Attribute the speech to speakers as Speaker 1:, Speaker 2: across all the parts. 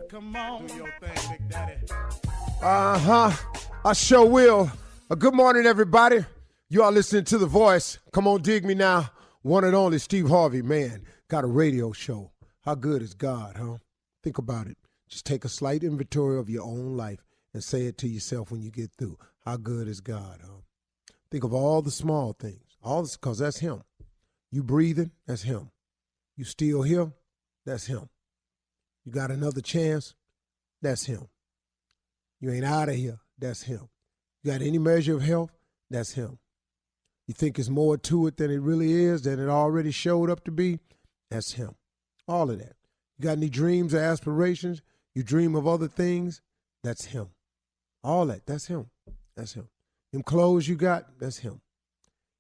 Speaker 1: Come on, do your thing, Big Daddy.
Speaker 2: I sure will. Good morning, everybody. You are listening to The Voice. Come on, dig me now. One and only Steve Harvey, man. Got a radio show. How good is God, huh? Think about it. Just take a slight inventory of your own life and say it to yourself when you get through. How good is God, huh? Think of all the small things. All this, because that's him. You breathing, that's him. You still here, that's him. You got another chance, that's him. You ain't out of here, that's him. You got any measure of health, that's him. You think it's more to it than it really is, than it already showed up to be, that's him. All of that. You got any dreams or aspirations, you dream of other things, that's him. All that, that's him. That's him. Them clothes you got, that's him.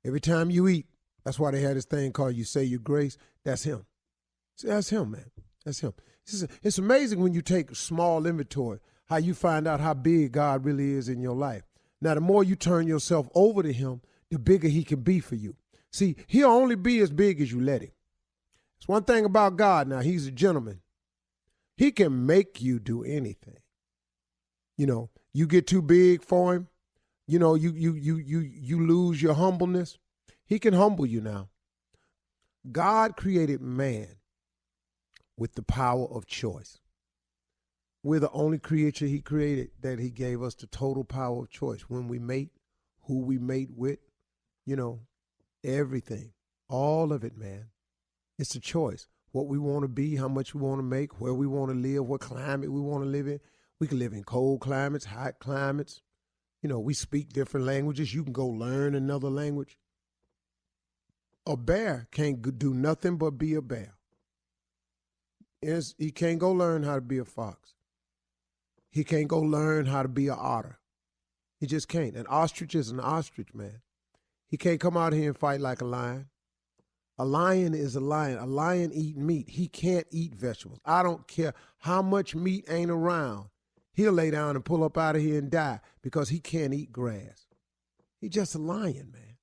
Speaker 2: Every time you eat, that's why they had this thing called you say your grace, that's him. See, that's him, man. That's him. It's amazing when you take small inventory, how you find out how big God really is in your life. Now, the more you turn yourself over to him, the bigger he can be for you. See, he'll only be as big as you let him. It's one thing about God now, he's a gentleman. He can make you do anything. You know, you get too big for him, you know, you lose your humbleness. He can humble you now. God created man with the power of choice. We're the only creature he created that he gave us the total power of choice. When we mate, who we mate with, you know, everything, all of it, man. It's a choice. What we want to be, how much we want to make, where we want to live, what climate we want to live in. We can live in cold climates, hot climates. You know, we speak different languages. You can go learn another language. A bear can't do nothing but be a bear. He can't go learn how to be a fox. He can't go learn how to be an otter. He just can't. An ostrich is an ostrich, man. He can't come out here and fight like a lion. A lion is a lion. A lion eat meat. He can't eat vegetables. I don't care how much meat ain't around. He'll lay down and pull up out of here and die because he can't eat grass. He's just a lion, man.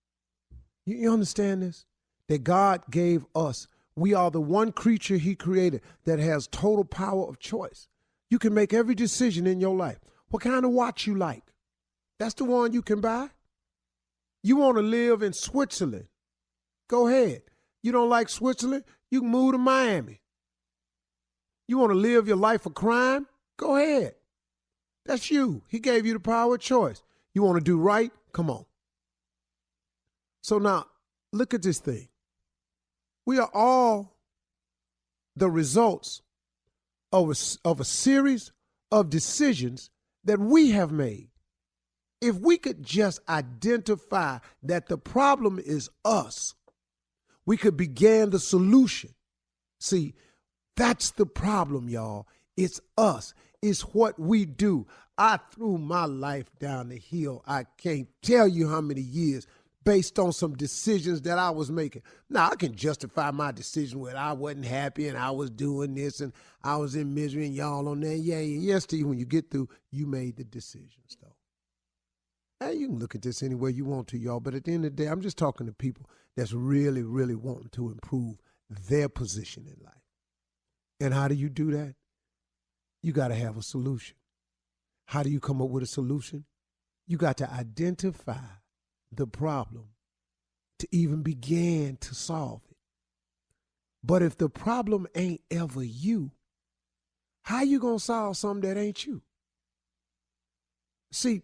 Speaker 2: You understand this? That God gave us. We are the one creature he created that has total power of choice. You can make every decision in your life. What kind of watch you like? That's the one you can buy. You want to live in Switzerland? Go ahead. You don't like Switzerland? You can move to Miami. You want to live your life of crime? Go ahead. That's you. He gave you the power of choice. You want to do right? Come on. So now, look at this thing. We are all the results of a series of decisions that we have made. If we could just identify that the problem is us, we could begin the solution. See, that's the problem, y'all. It's us. It's what we do. I threw my life down the hill. I can't tell you how many years based on some decisions that I was making. Now, I can justify my decision when I wasn't happy and I was doing this and I was in misery and y'all on there. Yeah, yes, Steve, when you get through, you made the decisions, though. Now, you can look at this any way you want to, y'all, but at the end of the day, I'm just talking to people that's really, really wanting to improve their position in life. And how do you do that? You got to have a solution. How do you come up with a solution? You got to identify the problem to even begin to solve it. But if the problem ain't ever you, how you going to solve something that ain't you? See,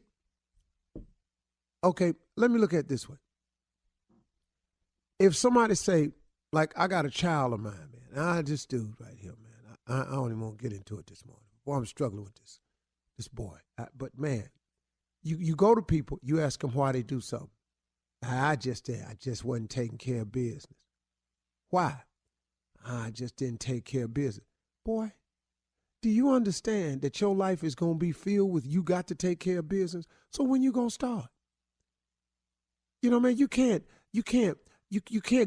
Speaker 2: okay, let me look at it this way. If somebody say, like, I got a child of mine, man, this dude right here, man, I don't even want to get into it this morning. Boy, I'm struggling with this boy. But, man, you go to people, you ask them why they do something. I just wasn't taking care of business. Why? I just didn't take care of business. Boy, do you understand that your life is going to be filled with you got to take care of business? So when you going to start? You know, man, you can't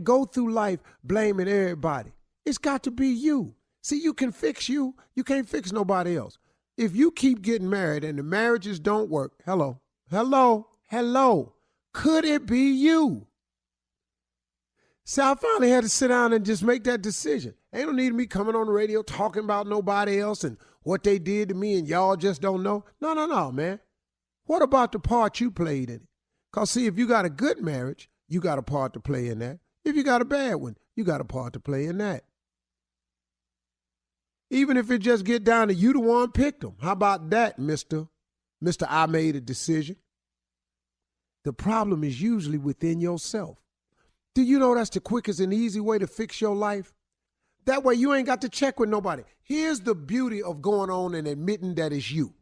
Speaker 2: go through life blaming everybody. It's got to be you. See, you can fix you. You can't fix nobody else. If you keep getting married and the marriages don't work, hello, could it be you? So I finally had to sit down and just make that decision. Ain't no need of me coming on the radio talking about nobody else and what they did to me and y'all just don't know. No, man. What about the part you played in it? Because, see, if you got a good marriage, you got a part to play in that. If you got a bad one, you got a part to play in that. Even if it just get down to you the one picked them. How about that, Mr. I made a decision? The problem is usually within yourself. Do you know that's the quickest and easy way to fix your life? That way you ain't got to check with nobody. Here's the beauty of going on and admitting that it's you.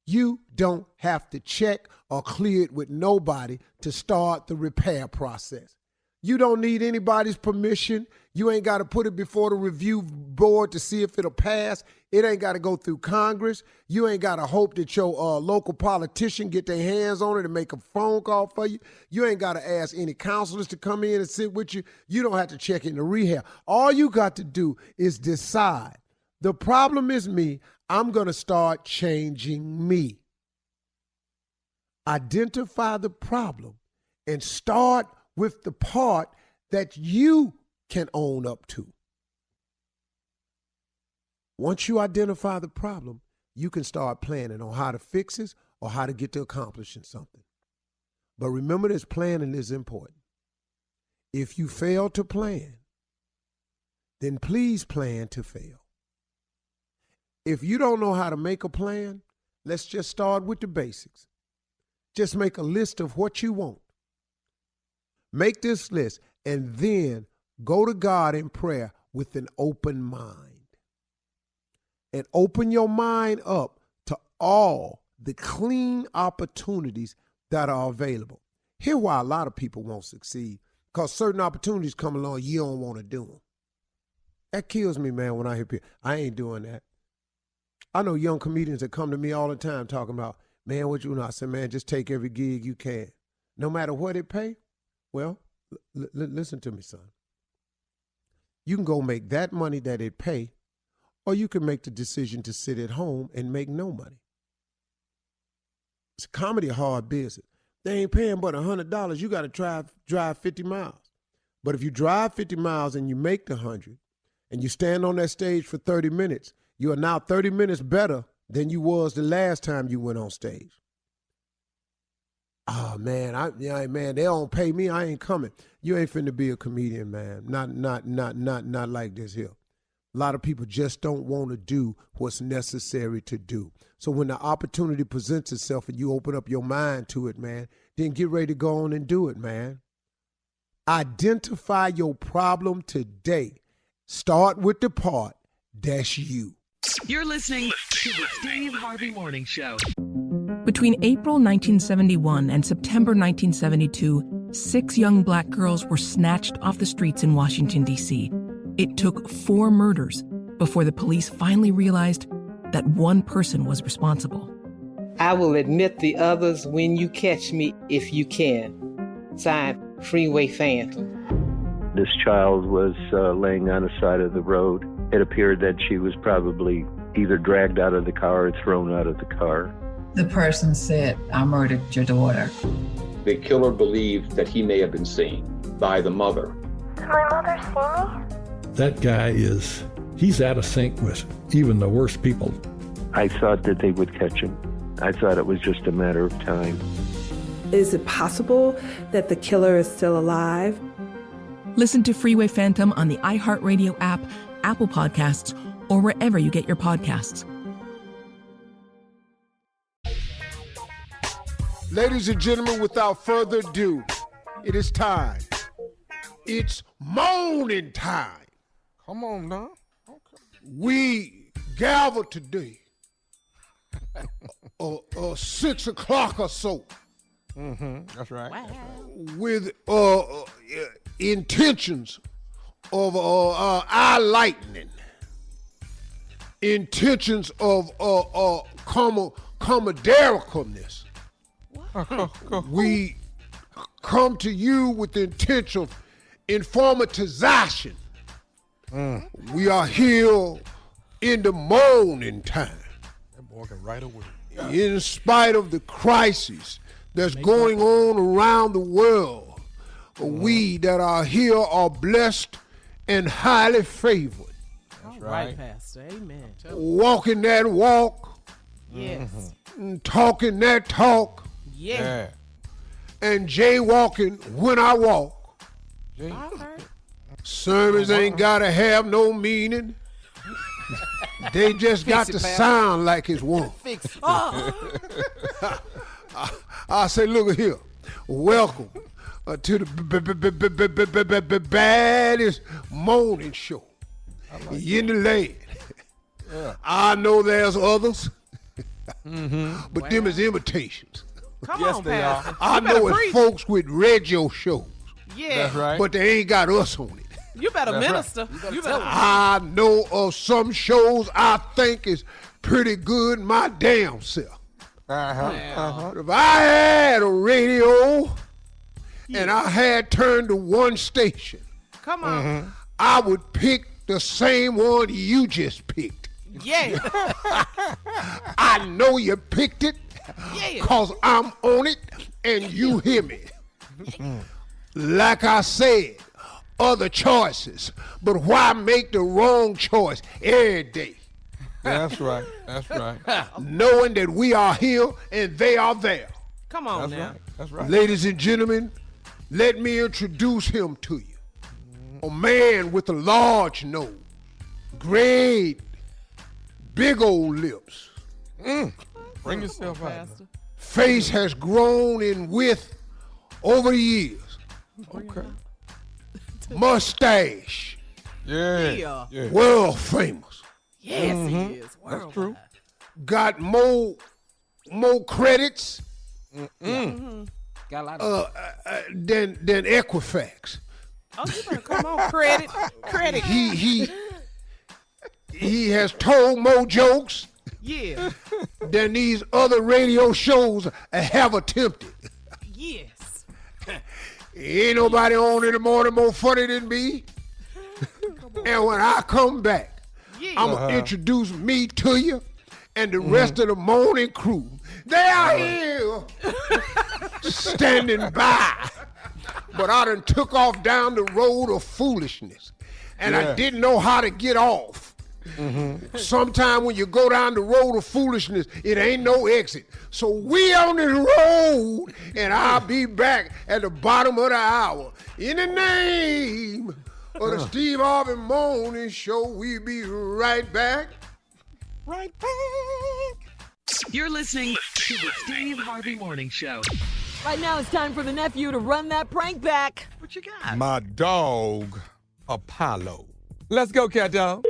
Speaker 2: You don't have to check or clear it with nobody to start the repair process. You don't need anybody's permission. You ain't got to put it before the review board to see if it'll pass. It ain't got to go through Congress. You ain't got to hope that your local politician get their hands on it and make a phone call for you. You ain't got to ask any counselors to come in and sit with you. You don't have to check into rehab. All you got to do is decide. The problem is me. I'm going to start changing me. Identify the problem and start with the part that you can own up to. Once you identify the problem, you can start planning on how to fix it or how to get to accomplishing something. But remember this, planning is important. If you fail to plan, then please plan to fail. If you don't know how to make a plan, let's just start with the basics. Just make a list of what you want. Make this list and then go to God in prayer with an open mind. And open your mind up to all the clean opportunities that are available. Here's why a lot of people won't succeed. Because certain opportunities come along, you don't want to do them. That kills me, man, when I hear people. I ain't doing that. I know young comedians that come to me all the time talking about, man, what you know? I said, man, just take every gig you can. No matter what it pay. Well, listen to me, son. You can go make that money that it pay, or you can make the decision to sit at home and make no money. It's comedy a hard business. They ain't paying but $100. You got to drive 50 miles. But if you drive 50 miles and you make the 100, and you stand on that stage for 30 minutes, you are now 30 minutes better than you was the last time you went on stage. Oh, man, man, they don't pay me. I ain't coming. You ain't finna be a comedian, man. Not like this here. A lot of people just don't want to do what's necessary to do. So when the opportunity presents itself and you open up your mind to it, man, then get ready to go on and do it, man. Identify your problem today. Start with the part that's you.
Speaker 3: You're listening to the Steve Harvey Morning Show.
Speaker 4: Between April 1971 and September 1972, 6 young black girls were snatched off the streets in Washington, D.C. It took 4 murders before the police finally realized that one person was responsible.
Speaker 5: I will admit the others when you catch me, if you can. Signed, Freeway Phantom.
Speaker 6: This child was laying on the side of the road. It appeared that she was probably either dragged out of the car or thrown out of the car.
Speaker 7: The person said, I murdered your daughter.
Speaker 8: The killer believed that he may have been seen by the mother.
Speaker 9: Did my mother see me?
Speaker 10: That guy he's out of sync with even the worst people.
Speaker 6: I thought that they would catch him. I thought it was just a matter of time.
Speaker 11: Is it possible that the killer is still alive?
Speaker 4: Listen to Freeway Phantom on the iHeartRadio app, Apple Podcasts, or wherever you get your podcasts.
Speaker 2: Ladies and gentlemen, without further ado, it is time. It's morning time.
Speaker 1: Come on now. Okay.
Speaker 2: We gather today 6 o'clock or so.
Speaker 1: That's right.
Speaker 3: Wow.
Speaker 2: With intentions of eye lightening, intentions of comedicalness. We come to you with the intention of informatization. We are here in the morning time.
Speaker 1: That boy can write away.
Speaker 2: In spite of the crisis that's going on around the world, we that are here are blessed and highly favored.
Speaker 12: right, Pastor. Amen.
Speaker 2: Walking that walk.
Speaker 12: Yes.
Speaker 2: Talking that talk.
Speaker 12: Yeah.
Speaker 2: And jaywalking when I walk.
Speaker 12: All right.
Speaker 2: Sermons ain't gotta have no meaning. They just got to sound like it's one. I say, look here. Welcome to the baddest morning show in the land.
Speaker 1: Yeah.
Speaker 2: I know there's others, but them is imitations.
Speaker 12: Come on, Pastor.
Speaker 2: I know it's folks with radio shows.
Speaker 12: Yeah.
Speaker 1: That's right.
Speaker 2: But they ain't got us on it.
Speaker 12: You better minister.
Speaker 1: Right.
Speaker 12: You better.
Speaker 2: I know of some shows I think is pretty good my damn self. If I had a radio and I had turned to one station,
Speaker 12: come on,
Speaker 2: I would pick the same one you just picked.
Speaker 12: Yeah.
Speaker 2: I know you picked it because I'm on it and you hear me. Like I said, other choices, but why make the wrong choice every day?
Speaker 1: That's right. That's right.
Speaker 2: Knowing that we are here and they are there.
Speaker 12: Come on
Speaker 1: That's
Speaker 12: now.
Speaker 1: right. That's right.
Speaker 2: Ladies and gentlemen, let me introduce him to you. A man with a large nose, great, big old lips.
Speaker 1: Bring yourself out.
Speaker 2: Face has grown in width over the years.
Speaker 1: Okay.
Speaker 2: Mustache.
Speaker 1: Yeah.
Speaker 2: World famous.
Speaker 12: Yes, he is.
Speaker 1: That's true.
Speaker 2: Got more credits
Speaker 12: Got a lot of
Speaker 2: than Equifax.
Speaker 12: Oh, you better come on, credit.
Speaker 2: He has told more jokes than these other radio shows have attempted.
Speaker 12: Yes.
Speaker 2: Ain't nobody on in the morning more funny than me. And when I come back, I'm going to introduce me to you and the rest of the morning crew. They are here standing by. But I done took off down the road of foolishness. And I didn't know how to get off. Sometime when you go down the road of foolishness, it ain't no exit. So we on this road, and I'll be back at the bottom of the hour. In the name of the Steve Harvey Morning Show, we'll be right back.
Speaker 12: Right back.
Speaker 3: You're listening to the Steve Harvey Morning Show.
Speaker 13: Right now it's time for the nephew to run that prank back.
Speaker 3: What you got?
Speaker 1: My dog, Apollo. Let's go, cat dog.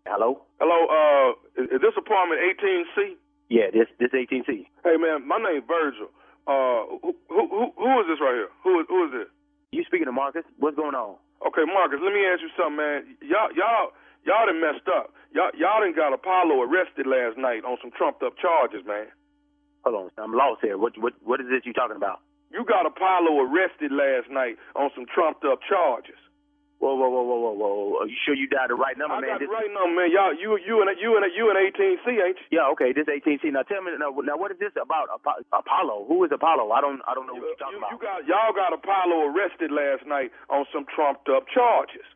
Speaker 14: Hello?
Speaker 15: Hello, is this apartment 18C?
Speaker 14: Yeah, this 18C.
Speaker 15: Hey, man, my name's Virgil. Who is this right here? Who is this?
Speaker 14: You speaking to Marcus? What's going on?
Speaker 15: Okay, Marcus, let me ask you something, man. Y'all done messed up. Y'all done got Apollo arrested last night on some trumped-up charges, man.
Speaker 14: Hold on, I'm lost here. What is this you talking about?
Speaker 15: You got Apollo arrested last night on some trumped-up charges.
Speaker 14: Whoa. Are you sure you dialed the right number, man?
Speaker 15: I got the right number, man. Y'all, you and 18C, ain't you?
Speaker 14: Yeah, okay, this 18C. Now tell me, now what is this about Apollo? Who is Apollo? I don't know what you're talking about.
Speaker 15: Y'all got Apollo arrested last night on some trumped-up charges.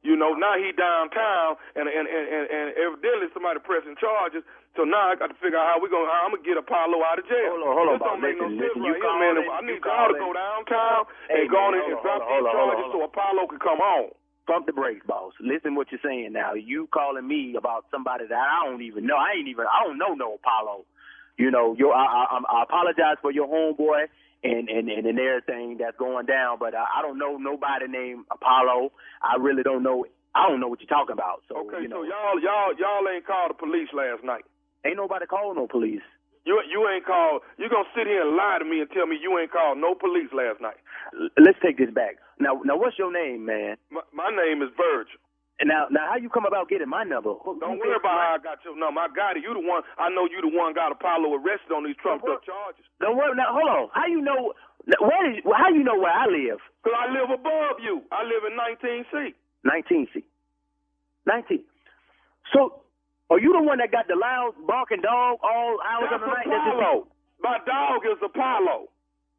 Speaker 15: You know, now he downtown, and evidently somebody pressing charges. So now I got to figure out how I'm gonna get Apollo out of jail.
Speaker 14: Hold on,
Speaker 15: this don't make no sense
Speaker 14: right
Speaker 15: here, man. I need y'all to go downtown and go on and drop these charges so Apollo can come home.
Speaker 14: Pump the brakes, boss. Listen what you're saying now. You calling me about somebody that I don't even know. I don't know no Apollo. You know, I apologize for your homeboy and everything that's going down, but I don't know nobody named Apollo. I really don't know. I don't know what you're talking about. So
Speaker 15: okay,
Speaker 14: you know.
Speaker 15: so y'all ain't called the police last night.
Speaker 14: Ain't nobody called no police.
Speaker 15: You ain't called. You gonna sit here and lie to me and tell me you ain't called no police last night?
Speaker 14: Let's take this back. Now what's your name, man?
Speaker 15: My name is Virgil.
Speaker 14: And now how you come about getting my number?
Speaker 15: Don't worry about how I got your number. I got it. You the one. I know you the one got Apollo arrested on these trumped up charges.
Speaker 14: Don't worry. Now hold on. How you know? How you know where I live?
Speaker 15: Because I live above you. I live in 19C.
Speaker 14: 19C. 19. So, are you the one that got the loud barking dog all hours of the night?
Speaker 15: That's Apollo. My dog is Apollo.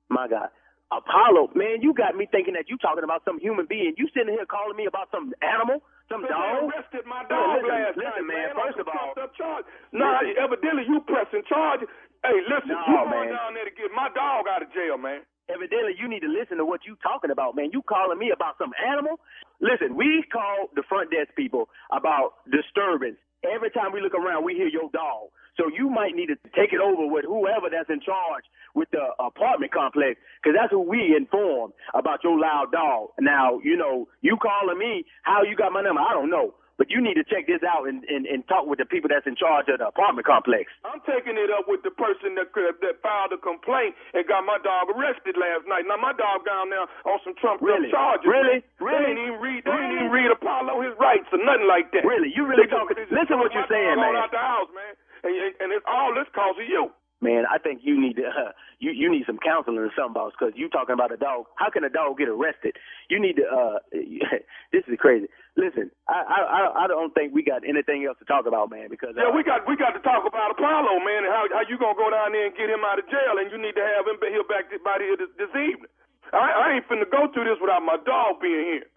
Speaker 14: My God. Apollo, man, you got me thinking that you talking about some human being. You sitting here calling me about some animal? Some
Speaker 15: They
Speaker 14: dog?
Speaker 15: arrested my dog last night,
Speaker 14: man. First of all,
Speaker 15: evidently you pressing charges. Hey, listen, you going
Speaker 14: man.
Speaker 15: down there to get my dog out of jail, man.
Speaker 14: Evidently, you need to listen to what you talking about, man. You calling me about some animal? Listen, we call the front desk people about disturbance. Every time we look around, we hear your dog. So you might need to take it over with whoever that's in charge with the apartment complex, because that's who we inform about your loud dog. Now, you know, you calling me, how you got my number, I don't know. But you need to check this out and talk with the people that's in charge of the apartment complex.
Speaker 15: I'm taking it up with the person that filed a complaint and got my dog arrested last night. Now, my dog down there on some trumped-up charges.
Speaker 14: Really?
Speaker 15: They didn't even read Apollo his rights or nothing like that.
Speaker 14: Really? You really talking? Listen what you're saying, man.
Speaker 15: Out the house, man. And it's all this cause of you.
Speaker 14: Man, I think you need to you need some counseling or something, boss, because you talking about a dog. How can a dog get arrested? You need to this is crazy. Listen, I don't think we got anything else to talk about, man, because
Speaker 15: we got to talk about Apollo, man, and how you gonna go down there and get him out of jail, and you need to have him here back by here this evening. I ain't finna go through this without my dog being here.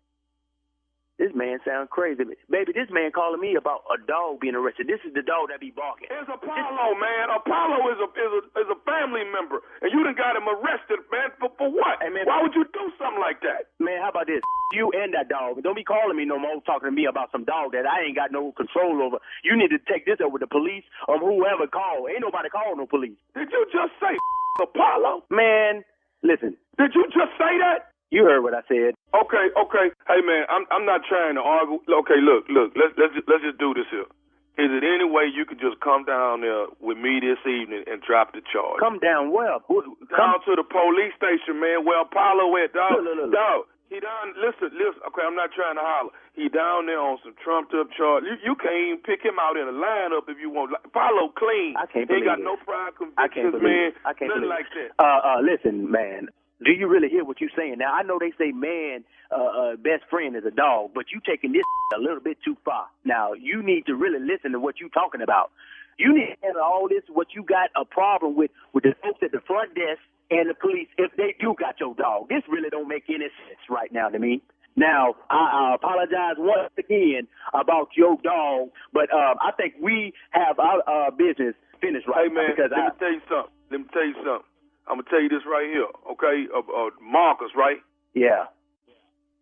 Speaker 14: This man sounds crazy. Baby, this man calling me about a dog being arrested. This is the dog that be barking.
Speaker 15: It's Apollo, man. Apollo is a family member, and you done got him arrested, man, for what?
Speaker 14: Hey, man,
Speaker 15: why would you do something like that?
Speaker 14: Man, how about this? You and that dog. Don't be calling me no more talking to me about some dog that I ain't got no control over. You need to take this up with the police or whoever called. Ain't nobody called no police.
Speaker 15: Did you just say Apollo?
Speaker 14: Man, listen.
Speaker 15: Did you just say that?
Speaker 14: You heard what I said.
Speaker 15: Okay. Hey, man, I'm not trying to argue. Okay, look. Let's just do this here. Is it any way you could just come down there with me this evening and drop the charge?
Speaker 14: Come down where?
Speaker 15: Down to the police station, man, where Apollo went, dog.
Speaker 14: Look.
Speaker 15: Dog, he down, listen. Okay, I'm not trying to holler. He down there on some trumped-up charge. You can't even pick him out in a lineup if you want. Apollo clean.
Speaker 14: I can't
Speaker 15: believe
Speaker 14: He
Speaker 15: ain't got no prior convictions, man.
Speaker 14: I can't
Speaker 15: Nothing
Speaker 14: believe
Speaker 15: like that.
Speaker 14: Listen, man. Do you really hear what you're saying? Now, I know they say man, best friend is a dog, but you taking this a little bit too far. Now, you need to really listen to what you're talking about. You need to handle all this, what you got a problem with the folks at the front desk and the police, if they do got your dog. This really don't make any sense right now to me. Now, I apologize once again about your dog, but I think we have our business finished right now.
Speaker 15: Hey, man, let me tell you something. I'm going to tell you this right here, okay? Marcus, right?
Speaker 14: Yeah.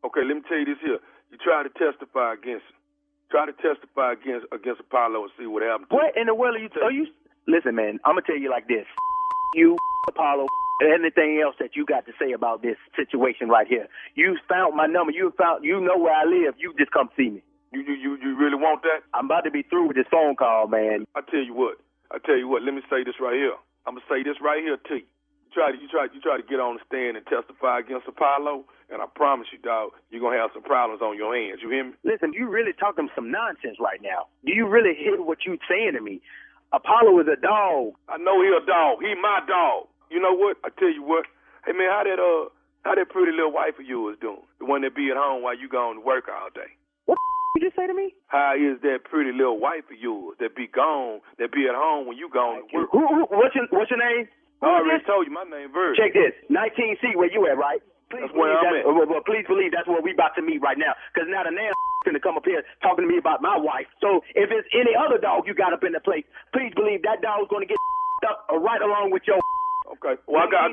Speaker 15: Okay, let me tell you this here. You try to testify against him. Try to testify against Apollo and see what happens.
Speaker 14: What in the world are you? Listen, man, I'm going to tell you like this. You, Apollo, anything else that you got to say about this situation right here. You found my number. You know where I live. You just come see me.
Speaker 15: You really want that?
Speaker 14: I'm about to be through with this phone call, man.
Speaker 15: I tell you what. Let me say this right here. I'm going to say this right here to you. You try to get on the stand and testify against Apollo, and I promise you, dog, you're going to have some problems on your hands. You hear me?
Speaker 14: Listen, you really talking some nonsense right now. Do you really hear what you saying to me? Apollo is a dog.
Speaker 15: I know he a dog. He my dog. You know what? I tell you what. Hey, man, how that pretty little wife of yours doing? The one that be at home while you going to work all day.
Speaker 14: What you just say to me?
Speaker 15: How is that pretty little wife of yours that be gone, that be at home when you going to work?
Speaker 14: What's your name?
Speaker 15: I already told you my name, Virgil.
Speaker 14: Check this. 19C, where you at, right?
Speaker 15: That's where I'm at.
Speaker 14: Well, please believe that's where we about to meet right now. Because now the man going to come up here talking to me about my wife. So if it's any other dog you got up in the place, please believe that dog's going to get up right along with your.
Speaker 15: Okay. Well, I got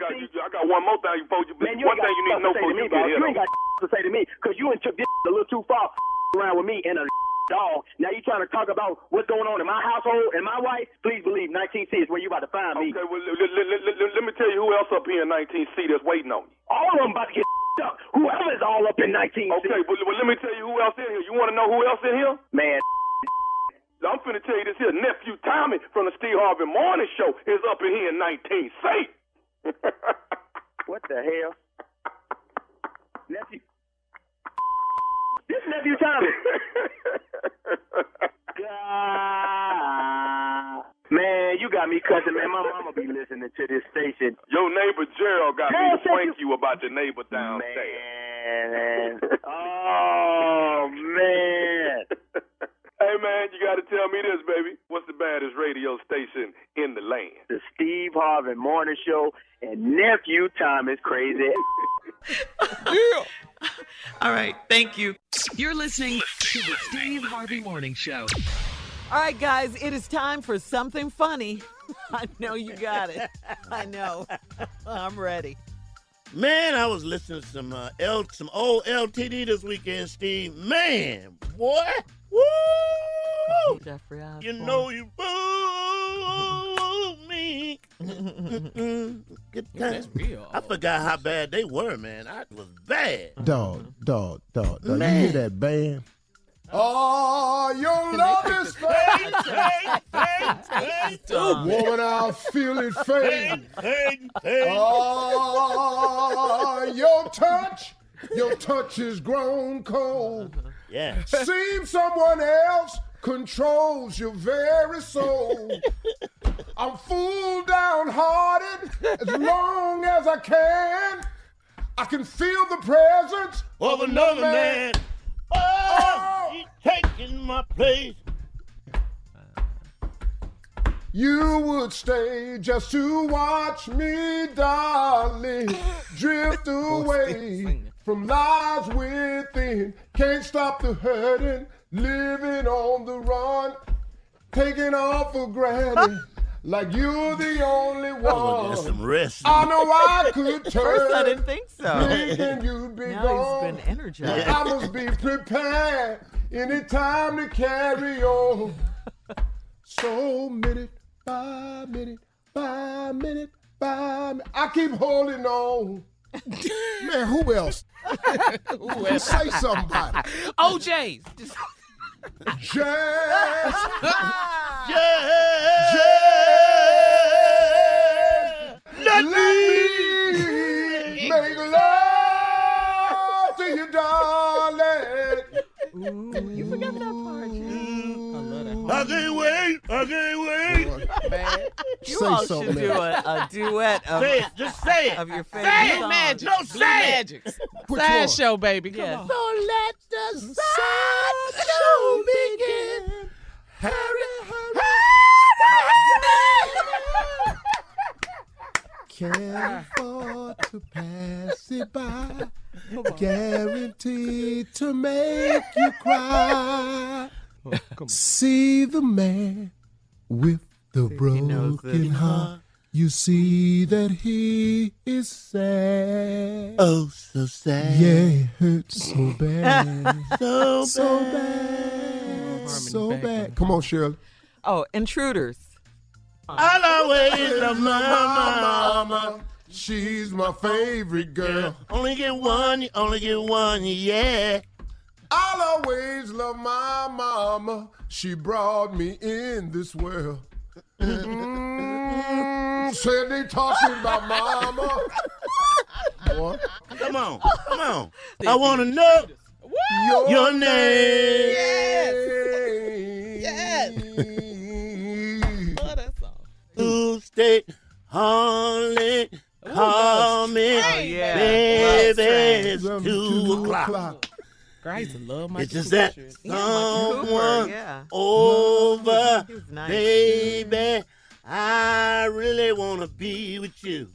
Speaker 15: one more thing before you.
Speaker 14: Man,
Speaker 15: one thing you need to know before you get here.
Speaker 14: You ain't got to say to me because you took this a little too far around with me and a dog. Now you trying to talk about what's going on in my household and my wife? Please believe 19C is where you about to find me.
Speaker 15: Okay, well, let me tell you who else up here in 19C that's waiting on you.
Speaker 14: All of them about to get up. Whoever is all up in 19C.
Speaker 15: Okay, well, let me tell you who else in here. You want to know who else in here?
Speaker 14: Man.
Speaker 15: I'm finna tell you this here. Nephew Tommy from the Steve Harvey Morning Show is up in here in 19C.
Speaker 14: What the hell? Nephew. This Nephew Tommy. Man, you got me cussing, man. My mama be listening to this station.
Speaker 15: Your neighbor Gerald got me to thank you about your neighbor downstairs.
Speaker 14: Man. Oh, man.
Speaker 15: Hey, man, you got to tell me this, baby. What's the baddest radio station in the land?
Speaker 14: The Steve Harvey Morning Show and Nephew Tom is crazy.
Speaker 1: Yeah.
Speaker 3: All right, thank you. You're listening to the Steve Harvey Morning Show.
Speaker 13: All right, guys, it is time for something funny. I know you got it. I know. I'm ready.
Speaker 16: Man, I was listening to some old LTD this weekend, Steve. Man, boy, woo!
Speaker 13: Jeffrey Osborne.
Speaker 16: You know you fooled me. Good time.
Speaker 12: That's real.
Speaker 16: I forgot how bad they were, man. I was bad.
Speaker 2: Dog. You
Speaker 16: Man.
Speaker 2: hear that band? Oh, your love is fake. Woman, I feel it fade. Oh, your touch is grown cold.
Speaker 16: Yeah.
Speaker 2: Seems someone else controls your very soul. I'm fooled downhearted as long as I can. I can feel the presence
Speaker 16: Of another man. Oh, he's taking my place.
Speaker 2: You would stay just to watch me, darling, drift away from lies within. Can't stop the hurting, living on the run, taking off for granted, like you're the only one.
Speaker 16: Get some rest.
Speaker 2: I know I could turn.
Speaker 13: First, I didn't think so.
Speaker 2: Thinking you'd be
Speaker 13: Now
Speaker 2: gone.
Speaker 13: he's been energized.
Speaker 2: I must be prepared anytime to carry on. So minute by minute by minute by minute, I keep holding on. Man, who else? Say somebody.
Speaker 12: OJ's.
Speaker 2: Jazz. Let me make love to you, darling.
Speaker 13: Ooh, you forgot that part.
Speaker 16: I can't wait.
Speaker 12: Man.
Speaker 13: You
Speaker 2: Say
Speaker 13: all
Speaker 2: something,
Speaker 13: should do
Speaker 2: man.
Speaker 13: a duet of,
Speaker 16: Say it. Just say it.
Speaker 13: of your
Speaker 12: Blue
Speaker 13: favorite song.
Speaker 12: Magic.
Speaker 16: No,
Speaker 12: Blue
Speaker 16: say it.
Speaker 12: Magic.
Speaker 2: Which
Speaker 12: Side
Speaker 2: one?
Speaker 12: show, baby. Come
Speaker 13: Yes.
Speaker 12: on.
Speaker 16: So let the side show begin.
Speaker 2: Can't afford to pass it by. Guaranteed to make you cry. See the man with the broken heart. You see that he is sad.
Speaker 16: Oh, so sad.
Speaker 2: Yeah, it hurts so bad.
Speaker 16: So
Speaker 2: bad. So bad. Come on, Shirley.
Speaker 13: Oh, Intruders.
Speaker 16: I'll always love my mama.
Speaker 2: She's my favorite girl.
Speaker 16: Only get one, yeah.
Speaker 2: I'll always love my mama. She brought me in this world. Said they talking about mama. What?
Speaker 16: Come on. I want to know your name.
Speaker 12: Yes. Love that song.
Speaker 16: Tuesday, Harley, call me.
Speaker 13: Oh, yeah.
Speaker 16: Baby, it's
Speaker 2: Love
Speaker 16: 2 o'clock.
Speaker 12: Grace, I love my
Speaker 16: It's just that
Speaker 13: Cooper,
Speaker 16: someone
Speaker 13: yeah.
Speaker 16: over,
Speaker 13: He was nice.
Speaker 16: baby. I really want to be with you.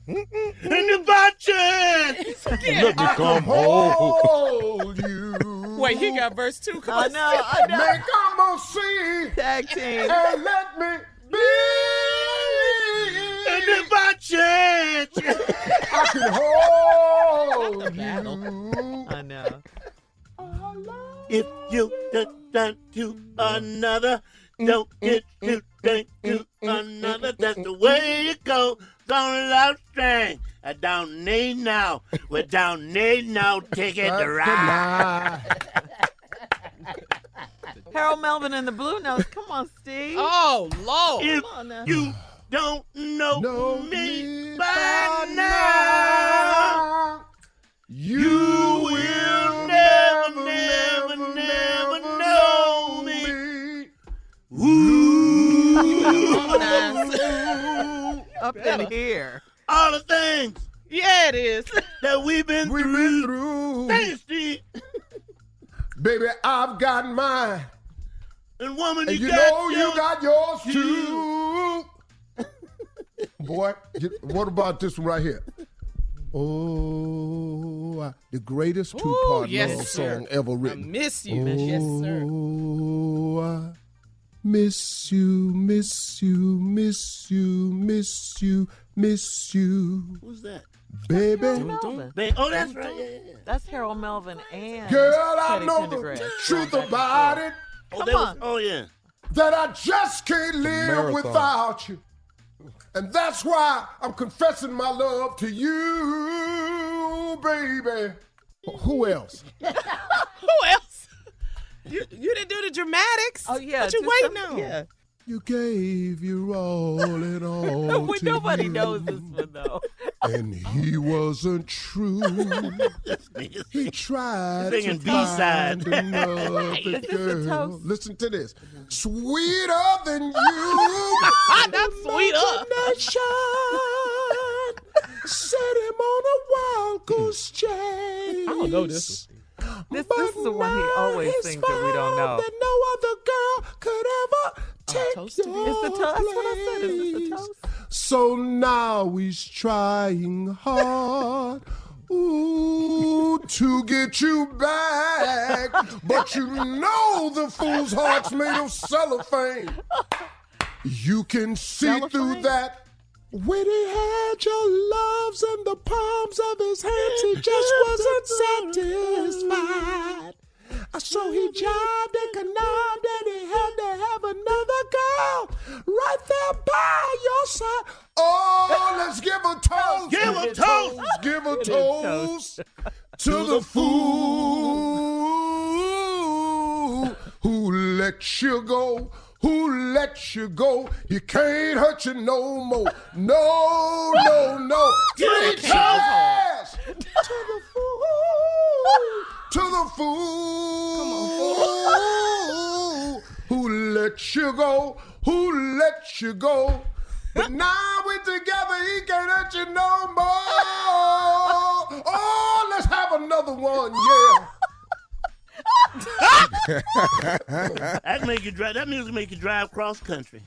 Speaker 16: And if by chance, let me come home.
Speaker 2: Hold you.
Speaker 12: Wait, he got verse 2. Come
Speaker 13: I
Speaker 12: on.
Speaker 13: know.
Speaker 2: Man, come on, see.
Speaker 13: Tag team.
Speaker 2: And let me be.
Speaker 16: And if by chance,
Speaker 2: I can hold you.
Speaker 13: I know.
Speaker 16: if you turn to another, don't get to think to another. That's the way it goes. Gonna love string. I don't need no. We don't need no ticket to ride.
Speaker 13: Harold Melvin and the Blue Notes. Come on, Steve.
Speaker 12: Oh, Lord.
Speaker 16: If
Speaker 13: Come on now.
Speaker 16: you don't know me by now, you will never know me.
Speaker 13: Up in here.
Speaker 16: All the things
Speaker 12: Yeah, it is.
Speaker 16: that we've been through. Thanks, Steve.
Speaker 2: Baby, I've got mine.
Speaker 16: And woman,
Speaker 2: And
Speaker 16: you
Speaker 2: you got yours too. Boy, what about this one right here? Oh, the greatest two-part love song ever written.
Speaker 12: I miss you. Yes, sir.
Speaker 2: Oh, I miss you, miss you, miss you, miss you, miss you.
Speaker 16: Who's that?
Speaker 2: Baby.
Speaker 13: Melvin.
Speaker 16: Oh, that's right. Yeah.
Speaker 13: That's Harold Melvin and
Speaker 2: Girl, I
Speaker 13: Teddy
Speaker 2: know
Speaker 13: Pendergrass.
Speaker 2: the truth about it.
Speaker 13: Come on.
Speaker 16: Oh, yeah.
Speaker 2: That I just can't live
Speaker 1: marathon.
Speaker 2: without you. And that's why I'm confessing my love to you, baby. Who else?
Speaker 12: Who else? You didn't do the dramatics.
Speaker 13: Oh, yeah.
Speaker 12: What you
Speaker 13: just
Speaker 12: waiting
Speaker 13: some-
Speaker 12: on?
Speaker 13: Yeah.
Speaker 2: You gave your all and all
Speaker 13: Wait,
Speaker 2: to
Speaker 13: nobody
Speaker 2: you.
Speaker 13: knows this one, though.
Speaker 2: And he wasn't true. He tried to
Speaker 16: Singing B-side.
Speaker 2: find another
Speaker 13: Is this a
Speaker 2: girl.
Speaker 13: toast?
Speaker 2: Listen to this. Sweeter than you.
Speaker 12: That's sweeter.
Speaker 2: Imagination set him on a wild goose chase.
Speaker 12: I don't know this one.
Speaker 13: This is the one he always sings that we don't know.
Speaker 2: That no other girl could ever take
Speaker 12: toast to me.
Speaker 2: your
Speaker 13: It's the toast. That's what I said. Is this the
Speaker 2: place.
Speaker 13: toast?
Speaker 2: So now he's trying hard, to get you back. But you know the fool's heart's made of cellophane. You can see through that. When he had your loves in the palms of his hands, he just wasn't satisfied. So he jived and connived and he had to have another girl right there by your side. Oh, let's give a toast.
Speaker 16: Give a toast.
Speaker 2: Give a toast to the fool who let you go. Who let you go? He can't hurt you no more. No, no, no. Three cheers to the fool. To the fool who let you go. Who let you go? But now we're together. He can't hurt you no more. Oh, let's have another one. Yeah.
Speaker 16: That music make you drive cross country.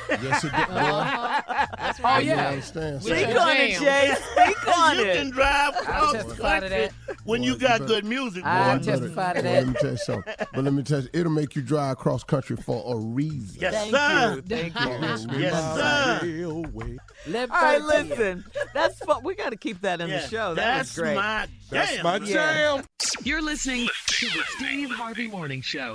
Speaker 2: Yes, it did.
Speaker 12: That's right.
Speaker 13: Oh, yeah.
Speaker 2: Understand.
Speaker 13: Speak on it, Jay. Speak on
Speaker 16: You
Speaker 13: it.
Speaker 16: can drive cross
Speaker 17: testify to
Speaker 16: country
Speaker 17: that.
Speaker 16: when you got good music, boy.
Speaker 17: I testify to
Speaker 2: Let me
Speaker 17: that.
Speaker 2: tell you something. But let me tell you, it'll make you drive cross country for a reason.
Speaker 16: Yes,
Speaker 13: Thank
Speaker 16: sir.
Speaker 13: you. Thank you.
Speaker 16: Yes, sir.
Speaker 17: Let
Speaker 13: All right,
Speaker 17: Bert-
Speaker 13: listen. That's fun. We got to keep that in the show. That was
Speaker 16: That's
Speaker 13: great.
Speaker 16: my
Speaker 1: That's
Speaker 16: jam.
Speaker 1: my
Speaker 16: man.
Speaker 1: jam.
Speaker 3: You're listening to the Steve Harvey Morning Show.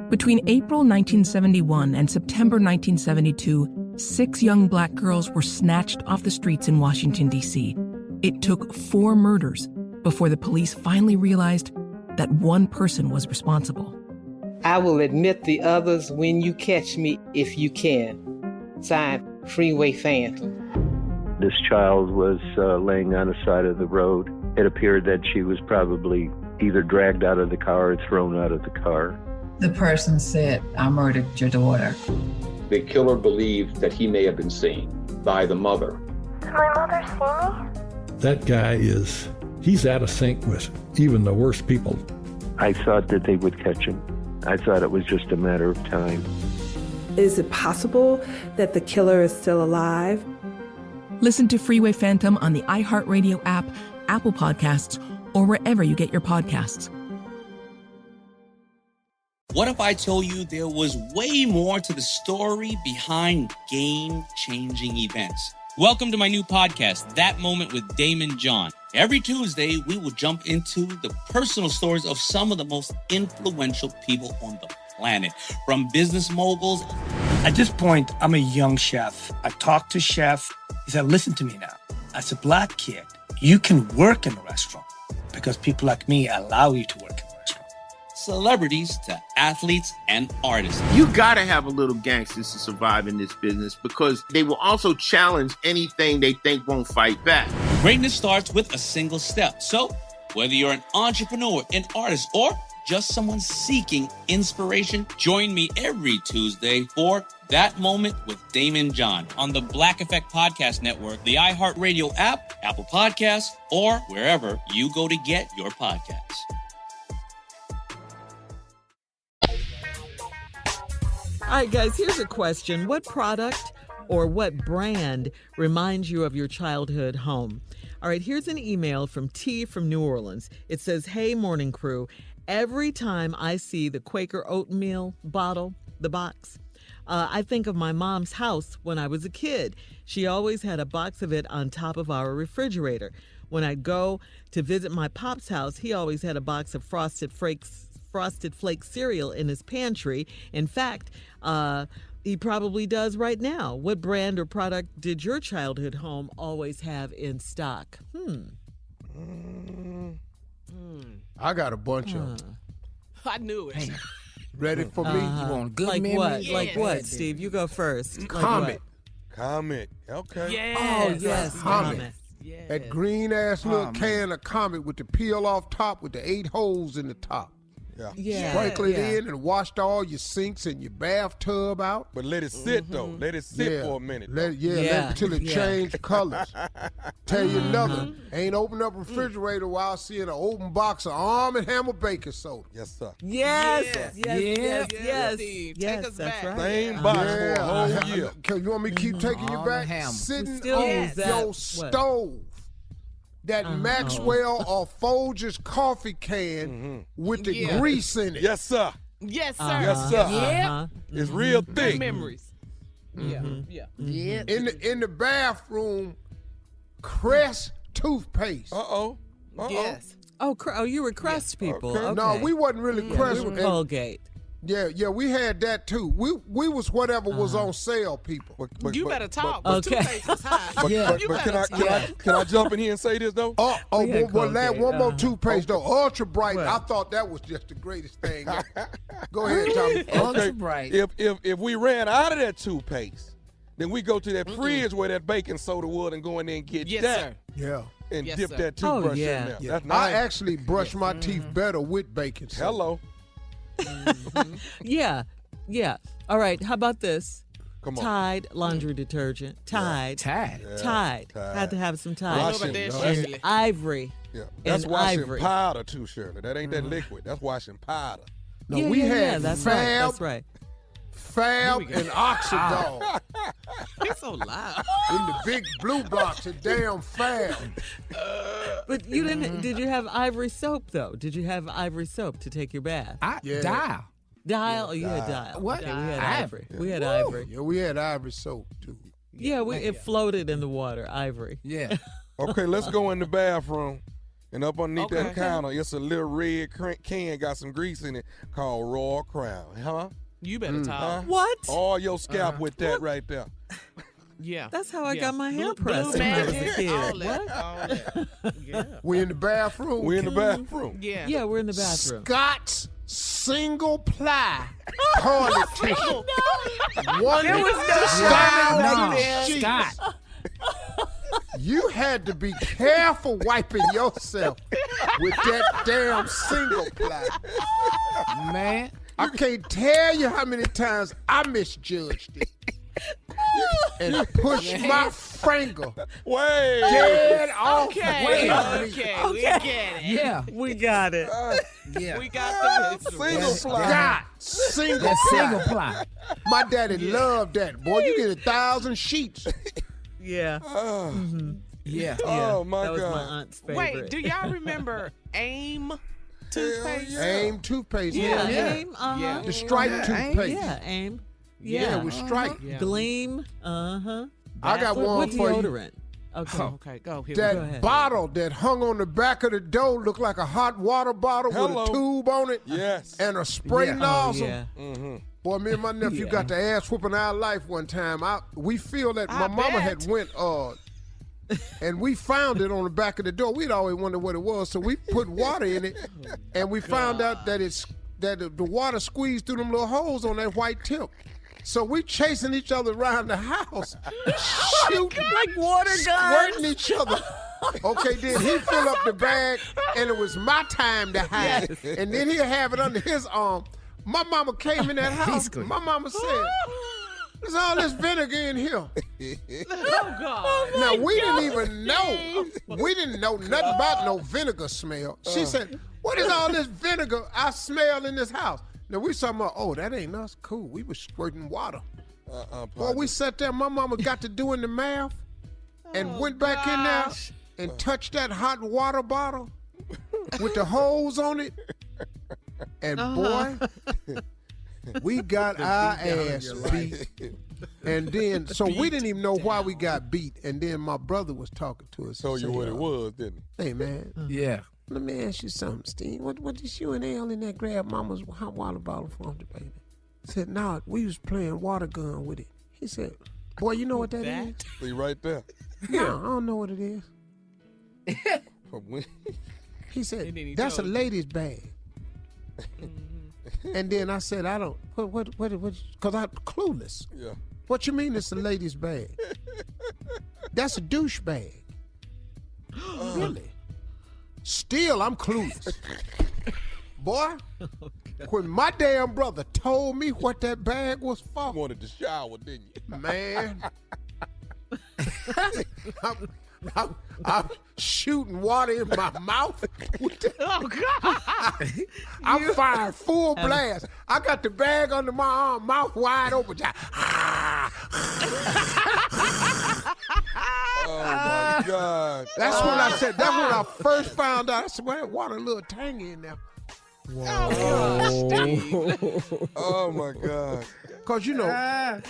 Speaker 4: Between April 1971 and September 1972, 6 young black girls were snatched off the streets in Washington, D.C. It took 4 murders before the police finally realized that one person was responsible.
Speaker 5: I will admit the others when you catch me if you can. Signed, Freeway Phantom.
Speaker 6: This child was laying on the side of the road. It appeared that she was probably either dragged out of the car or thrown out of the car.
Speaker 7: The person said, I murdered your daughter.
Speaker 8: The killer believed that he may have been seen by the mother.
Speaker 9: Did my mother see me?
Speaker 10: That guy he's out of sync with even the worst people.
Speaker 6: I thought that they would catch him. I thought it was just a matter of time.
Speaker 11: Is it possible that the killer is still alive?
Speaker 4: Listen to Freeway Phantom on the iHeartRadio app, Apple Podcasts, or wherever you get your podcasts.
Speaker 18: What if I told you there was way more to the story behind game-changing events? Welcome to my new podcast, That Moment with Damon John. Every Tuesday, we will jump into the personal stories of some of the most influential people on the planet, from business moguls.
Speaker 19: At this point, I'm a young chef. I talked to chef. He said, listen to me now. As a black kid, you can work in a restaurant because people like me allow you to work in a restaurant.
Speaker 18: Celebrities to athletes and artists.
Speaker 20: You gotta have a little gangsters to survive in this business because they will also challenge anything they think won't fight back.
Speaker 18: Greatness starts with a single step. So, whether you're an entrepreneur, an artist, or just someone seeking inspiration, join me every Tuesday for That Moment with Damon John on the Black Effect Podcast Network, the iHeartRadio app, Apple Podcasts, or wherever you go to get your podcasts.
Speaker 13: All right, guys, here's a question. What product or what brand reminds you of your childhood home? All right, here's an email from T from New Orleans. It says, "Hey, morning crew. Every time I see the Quaker oatmeal bottle, the box, I think of my mom's house when I was a kid. She always had a box of it on top of our refrigerator. When I'd go to visit my pop's house, he always had a box of Frosted Flakes cereal in his pantry. In fact, he probably does right now. What brand or product did your childhood home always have in stock?"
Speaker 2: I got a bunch of them.
Speaker 12: I knew it.
Speaker 2: Ready for me?
Speaker 17: You want good
Speaker 13: like
Speaker 17: memories?
Speaker 13: what?
Speaker 12: Yes.
Speaker 13: Like what, Steve? You go first. Like
Speaker 2: Comet.
Speaker 1: Comet. Okay.
Speaker 12: Yes.
Speaker 13: Oh, yes.
Speaker 2: Comet.
Speaker 12: Yes.
Speaker 2: That green ass little can of Comet with the peel off top with the 8 holes in the top.
Speaker 1: Yeah.
Speaker 2: Sprinkle it in and washed all your sinks and your bathtub out.
Speaker 1: But let it sit though. Let it sit for a minute.
Speaker 2: Let it till it change colors. Tell you another. Ain't open up a refrigerator while seeing an open box of Arm & Hammer baking soda.
Speaker 1: Yes, sir.
Speaker 13: Yes.
Speaker 12: Steve.
Speaker 13: Yes,
Speaker 12: Take us
Speaker 13: that's
Speaker 12: back.
Speaker 13: right.
Speaker 1: Same box for a whole year.
Speaker 2: You want me to keep taking you back? Sitting
Speaker 13: still
Speaker 2: on
Speaker 13: use that.
Speaker 2: your
Speaker 13: What?
Speaker 2: stove. That Maxwell or Folgers coffee can with the grease in it.
Speaker 1: Yes, sir.
Speaker 12: Yes, sir.
Speaker 1: Yes, sir. It's real
Speaker 12: Good
Speaker 1: thick.
Speaker 12: memories. Yeah.
Speaker 2: In the bathroom, Crest toothpaste.
Speaker 12: Yes.
Speaker 13: Oh, you were Crest people. Okay.
Speaker 2: No, we wasn't really Crest.
Speaker 13: We were Colgate.
Speaker 2: Yeah, we had that too. We was whatever was on sale, people.
Speaker 12: You better talk.
Speaker 13: Okay.
Speaker 12: Toothpaste is high.
Speaker 1: But can I jump in here and say this though?
Speaker 2: One more toothpaste though. Ultra Bright. I thought that was just the greatest thing. Go ahead, Tommy.
Speaker 17: Ultra Bright.
Speaker 1: If we ran out of that toothpaste, then we go to that fridge where that baking soda was and go in there and get that.
Speaker 12: Sir.
Speaker 2: Yeah.
Speaker 1: And
Speaker 12: Yes,
Speaker 1: dip
Speaker 12: sir.
Speaker 1: that toothbrush in there.
Speaker 2: Yeah.
Speaker 1: That's
Speaker 2: I
Speaker 1: nice.
Speaker 2: actually brush my teeth better with baking soda.
Speaker 1: Hello.
Speaker 13: Yeah. All right. How about this?
Speaker 1: Come on.
Speaker 13: Tide laundry detergent. Tide.
Speaker 17: Tide.
Speaker 13: Had to have some Tide.
Speaker 12: I know about that,
Speaker 13: And
Speaker 12: Shirley.
Speaker 13: Ivory.
Speaker 1: Yeah. That's
Speaker 13: And
Speaker 1: washing
Speaker 13: Ivory.
Speaker 1: powder too, Shirley. That ain't that liquid. That's washing powder.
Speaker 2: No, we had
Speaker 13: that's
Speaker 2: Fab,
Speaker 13: right. That's right.
Speaker 2: Fab, and Oxydol
Speaker 12: He's so loud.
Speaker 2: in the big blue box of damn Fab.
Speaker 13: But you didn't. Did you have Ivory soap though? Did you have Ivory soap to take your bath?
Speaker 17: Dial.
Speaker 13: Dial? Oh, you had Dial.
Speaker 17: What?
Speaker 13: Yeah, we had
Speaker 17: Ivory.
Speaker 13: We had Ivory.
Speaker 2: Yeah, we had Ivory soap too.
Speaker 13: Yeah, it floated in the water. Ivory.
Speaker 17: Yeah.
Speaker 1: Okay, let's go in the bathroom. And up underneath that counter, it's a little red can, got some grease in it, called Royal Crown. Huh?
Speaker 12: You better talk.
Speaker 13: What?
Speaker 1: All your scalp with that right there.
Speaker 12: Yeah.
Speaker 13: That's how I got my hair
Speaker 12: Blue
Speaker 13: pressed when I was a
Speaker 12: magic,
Speaker 13: kid.
Speaker 12: all that. Yeah.
Speaker 2: We in the bathroom.
Speaker 1: We in the bathroom.
Speaker 12: Yeah.
Speaker 13: Yeah, we're in the bathroom.
Speaker 2: Scott's single ply toilet tissue. One
Speaker 13: There was no
Speaker 2: Scott.
Speaker 17: No, Scott.
Speaker 2: You had to be careful wiping yourself with that damn single ply.
Speaker 17: Man.
Speaker 2: I can't tell you how many times I misjudged it. And pushed my finger
Speaker 1: Wait.
Speaker 2: dead off.
Speaker 12: Okay.
Speaker 2: Wait.
Speaker 12: We get it.
Speaker 17: Yeah.
Speaker 13: We got it.
Speaker 17: Yeah.
Speaker 12: We got the
Speaker 1: Single fly.
Speaker 2: God, single
Speaker 17: That
Speaker 2: ply.
Speaker 17: single ply.
Speaker 2: My daddy loved that. Boy, you get 1,000 sheets.
Speaker 13: Yeah.
Speaker 17: Yeah.
Speaker 1: Oh, my
Speaker 13: That was
Speaker 1: God.
Speaker 13: my aunt's favorite.
Speaker 12: Wait, do y'all remember AIM toothpaste?
Speaker 2: AIM toothpaste.
Speaker 13: Yeah,
Speaker 2: Yeah.
Speaker 13: AIM.
Speaker 12: Yeah.
Speaker 2: The stripe toothpaste.
Speaker 13: Yeah, AIM.
Speaker 2: Yeah, with stripe.
Speaker 12: Yeah.
Speaker 13: Gleam.
Speaker 2: I got one
Speaker 13: What
Speaker 2: for you.
Speaker 13: deodorant? Okay.
Speaker 12: Okay, go. Here
Speaker 2: That
Speaker 12: we go.
Speaker 13: ahead.
Speaker 2: bottle that hung on the back of the door looked like a hot water bottle
Speaker 1: Hello.
Speaker 2: with a tube on it
Speaker 1: Yes.
Speaker 2: and a spray
Speaker 17: Yeah.
Speaker 2: nozzle.
Speaker 13: Yeah.
Speaker 2: Boy, me and my nephew
Speaker 13: Yeah.
Speaker 2: got the ass whooping our life one time. We feel that
Speaker 12: I
Speaker 2: my mama
Speaker 12: bet.
Speaker 2: had went and we found it on the back of the door. We'd always wondered what it was, so we put water in it, and we found out that the water squeezed through them little holes on that white tip. So we chasing each other around the house, shooting,
Speaker 13: Like water guns.
Speaker 2: squirting each other. Okay, then he fill up the bag, and it was my time to hide.
Speaker 13: Yes.
Speaker 2: And then he'll have it under his arm. My mama came in that house.
Speaker 17: good.
Speaker 2: My mama said, "There's all this vinegar in here."
Speaker 12: Oh, God.
Speaker 2: Now, we didn't even know. We didn't know nothing about no vinegar smell. She said, "What is all this vinegar I smell in this house?" Now, we talking about, oh, that ain't us. Cool. We was squirting water. Boy, we sat there. My mama got to doing the math and went back in there and touched that hot water bottle with the hose on it. And boy, we got our ass beat. And then, so we didn't even know why we got beat. And then my brother was talking to us.
Speaker 1: Told you what it was, didn't he?
Speaker 2: Hey, man.
Speaker 17: Yeah.
Speaker 2: Let me ask you something, Steve. What did you and Al in there grab mama's hot water bottle from the baby? I said, nah, we was playing water gun with it. He said, boy, you know what that is?
Speaker 1: See right there.
Speaker 2: No, I don't know what it is. He said, that's a lady's bag. And then I said, I don't, what, because I'm clueless.
Speaker 1: Yeah.
Speaker 2: What you mean it's a lady's bag? That's a douche bag. Really? Still, I'm clueless. Boy, when my damn brother told me what that bag was for.
Speaker 1: You wanted to shower, didn't you?
Speaker 2: Man. I'm shooting water in my mouth.
Speaker 12: Oh, God.
Speaker 2: I'm firing full blast. I got the bag under my arm, mouth wide open.
Speaker 1: Oh, my God.
Speaker 2: That's what I said. That's when I first found out. I said, well, that water a little tangy in there.
Speaker 1: Oh, my God.
Speaker 2: Because, you know,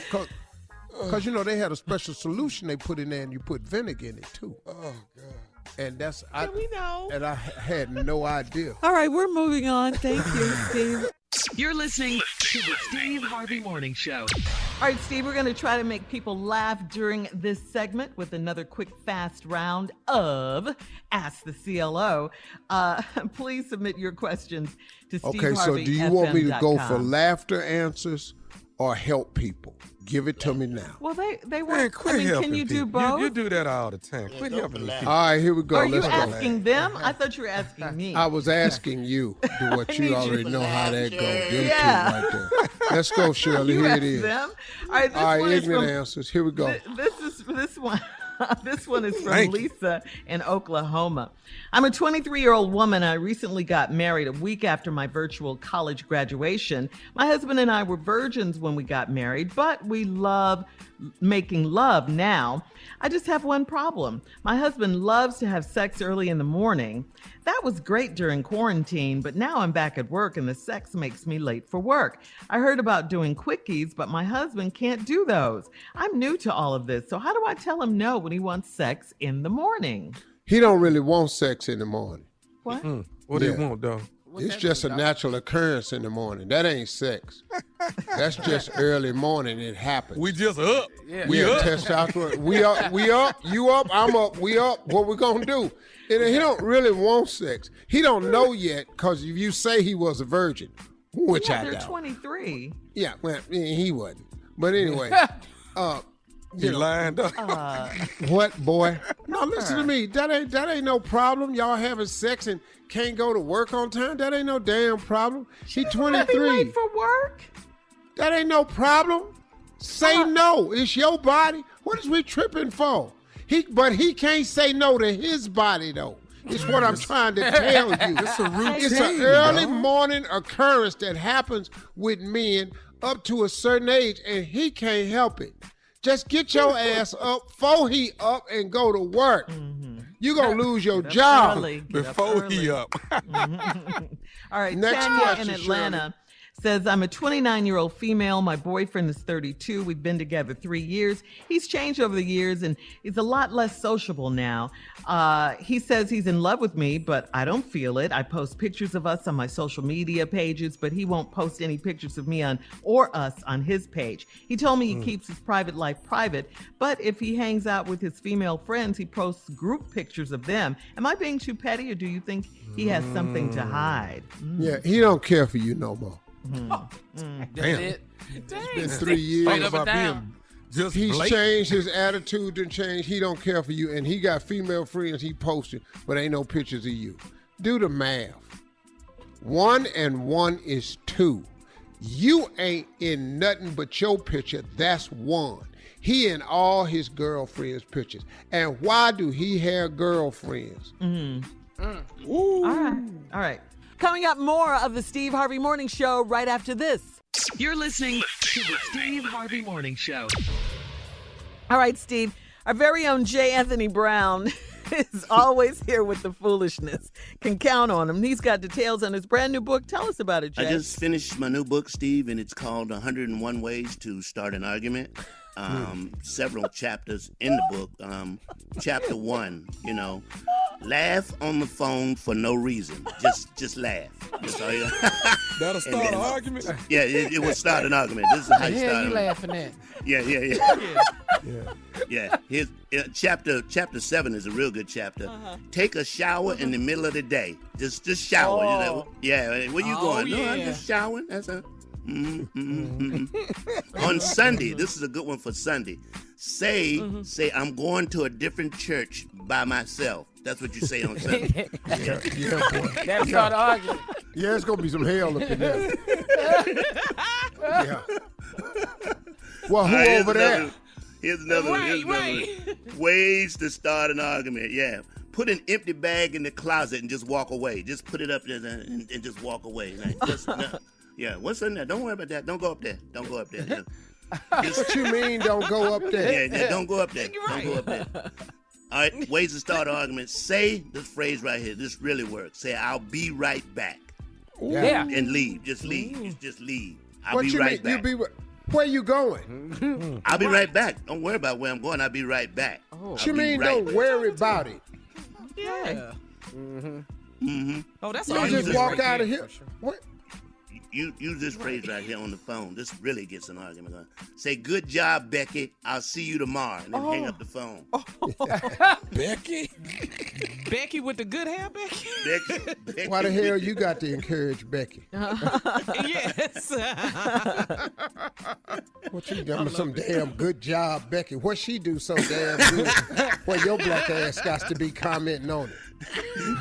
Speaker 2: because you know they had a special solution they put in there, and you put vinegar in it too.
Speaker 1: Oh God!
Speaker 2: And that's
Speaker 12: we know.
Speaker 2: And I had no idea.
Speaker 13: All right, we're moving on. Thank you, Steve.
Speaker 3: You're listening to the Steve Harvey Morning Show.
Speaker 13: All right, Steve, we're going to try to make people laugh during this segment with another quick, fast round of Ask the CLO. Please submit your questions to Steve
Speaker 2: Okay, so do you want me to go for laughter answers or help people? Give it to me now.
Speaker 13: Well, they
Speaker 1: Man,
Speaker 13: want.
Speaker 1: quit
Speaker 13: I mean,
Speaker 1: helping
Speaker 13: can you do
Speaker 1: people.
Speaker 13: both?
Speaker 1: You do that all the time. Quit helping these people.
Speaker 2: All right, here we go.
Speaker 13: Are
Speaker 2: Let's
Speaker 13: you
Speaker 2: go.
Speaker 13: asking them? I thought you were asking me.
Speaker 2: I was asking you. Do what you already know how that goes. Them
Speaker 13: Yeah.
Speaker 2: two right there. Let's go, Shirley.
Speaker 13: You
Speaker 2: Here
Speaker 13: asked
Speaker 2: it is.
Speaker 13: them? All right,
Speaker 2: ignorant answers. Here we go.
Speaker 13: This one. This one is from Lisa in Oklahoma. I'm a 23-year-old woman. I recently got married a week after my virtual college graduation. My husband and I were virgins when we got married, but we love making love now. I just have one problem. My husband loves to have sex early in the morning. That was great during quarantine, but now I'm back at work and the sex makes me late for work. I heard about doing quickies, but my husband can't do those. I'm new to all of this, so how do I tell him no when he wants sex in the morning?
Speaker 2: He don't really want sex in the morning.
Speaker 13: What?
Speaker 1: What do you want, though?
Speaker 2: It's just a natural occurrence in the morning. That ain't sex. That's just early morning. It happens.
Speaker 1: We just up.
Speaker 2: Yeah. We up. Testosterone. We up. You up. I'm up. We up. What we gonna do? And he don't really want sex. He don't know yet because if you say he was a virgin, which I doubt.
Speaker 13: They're 23.
Speaker 2: Yeah, well, he wasn't. But anyway,
Speaker 1: you lined up.
Speaker 2: What, boy? No, listen to me. That ain't no problem. Y'all having sex and can't go to work on time. That ain't no damn problem. He 23.
Speaker 13: Late for work?
Speaker 2: That ain't no problem. Say no. It's your body. What is we tripping for? But he can't say no to his body though. It's what I'm trying to tell you.
Speaker 1: It's a routine.
Speaker 2: It's an early morning occurrence that happens with men up to a certain age, and he can't help it. Just get your ass up before he up and go to work. Mm-hmm. You're going to lose your job.
Speaker 1: Before he up.
Speaker 13: All right,
Speaker 2: Next
Speaker 13: Tanya
Speaker 2: question,
Speaker 13: in Atlanta says, I'm a 29-year-old female. My boyfriend is 32. We've been together 3 years. He's changed over the years, and he's a lot less sociable now. He says he's in love with me, but I don't feel it. I post pictures of us on my social media pages, but he won't post any pictures of me or us on his page. He told me he keeps his private life private, but if he hangs out with his female friends, he posts group pictures of them. Am I being too petty, or do you think he has something to hide?
Speaker 2: Yeah, he don't care for you no more.
Speaker 1: Damn.
Speaker 17: It's
Speaker 2: been 3 years. He's
Speaker 1: blatant.
Speaker 2: changed his attitude and changed. He don't care for you, and he got female friends he posted, but ain't no pictures of you. Do the math. 1 and 1 is 2. You ain't in nothing but your picture. That's 1. He in all his girlfriends' pictures. And why do he have girlfriends?
Speaker 13: All right. Coming up, more of the Steve Harvey Morning Show right after this.
Speaker 3: You're listening to the Steve Harvey Morning Show.
Speaker 13: All right, Steve, our very own J. Anthony Brown is always here with the foolishness. Can count on him. He's got details on his brand new book. Tell us about it, Jay.
Speaker 16: I just finished my new book, Steve, and it's called 101 Ways to Start an Argument. Several chapters in the book. Chapter 1, laugh on the phone for no reason. Just laugh.
Speaker 1: That'll start an argument?
Speaker 16: Yeah, it will start an argument. This is how you start.
Speaker 17: You laughing at?
Speaker 16: Yeah. Here's chapter 7 is a real good chapter. Take a shower in the middle of the day. Just shower.
Speaker 12: Oh.
Speaker 16: Where you going?
Speaker 12: Yeah.
Speaker 16: No, I'm just showering. That's a. On Sunday, this is a good one for Sunday. Say I'm going to a different church by myself. That's what you say on Sunday.
Speaker 2: Yeah, boy.
Speaker 17: That's not an argument.
Speaker 2: Yeah, it's gonna be some hell up in there. Yeah. Well, who over there?
Speaker 16: Here's another one. Ways to start an argument. Yeah. Put an empty bag in the closet and just walk away. Just put it up there and just walk away. Yeah, what's in there? Don't worry about that. Don't go up there. Yeah.
Speaker 2: What you mean, don't go up there?
Speaker 16: Yeah, don't go up there. Don't go up there. All right, ways to start an argument. Say this phrase right here. This really works. Say, I'll be right back.
Speaker 17: Yeah.
Speaker 16: And leave. Just leave. Just leave. I'll
Speaker 2: What
Speaker 16: be
Speaker 2: you
Speaker 16: right
Speaker 2: mean?
Speaker 16: back.
Speaker 2: Where you going?
Speaker 16: I'll be right back. Don't worry about where I'm going. I'll be right back.
Speaker 2: What you mean, don't worry about it?
Speaker 12: Yeah. Oh, that's
Speaker 2: You
Speaker 12: all
Speaker 2: just walk out of here. What?
Speaker 16: You use this phrase right here on the phone. This really gets an argument going. Say, good job, Becky. I'll see you tomorrow. And then hang up the phone.
Speaker 1: Becky?
Speaker 12: Becky with the good hair, Becky?
Speaker 16: Becky.
Speaker 2: Why the hell you got to encourage Becky?
Speaker 12: Yes.
Speaker 2: What you got some damn good job, Becky? What she do so damn good? Well, your black ass got to be commenting on it.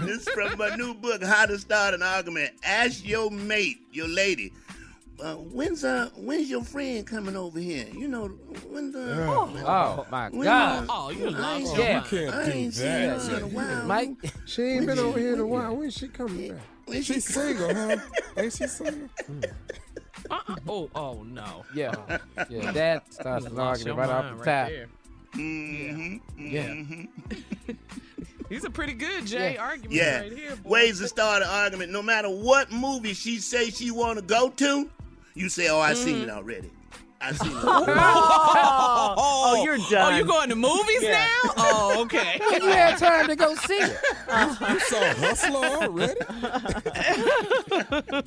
Speaker 16: This is from my new book, How to Start an Argument. Ask your mate, your lady, when's your friend coming over here? When the
Speaker 17: Oh my God!
Speaker 12: Oh, you love
Speaker 1: You can't do that.
Speaker 17: Mike,
Speaker 2: She ain't been over here in a while. When's she coming back?
Speaker 1: She's single, huh? Ain't she single?
Speaker 12: Oh no.
Speaker 17: yeah, that starts an argument right off the top.
Speaker 12: Yeah. He's a pretty good argument right here. Boy.
Speaker 16: Ways to start an argument. No matter what movie she say she want to go to, you say, I seen it already. I seen it.
Speaker 13: Oh, you're done.
Speaker 12: Oh, you going to movies now? Oh, okay.
Speaker 17: You had time to go see it.
Speaker 1: You saw Hustler already?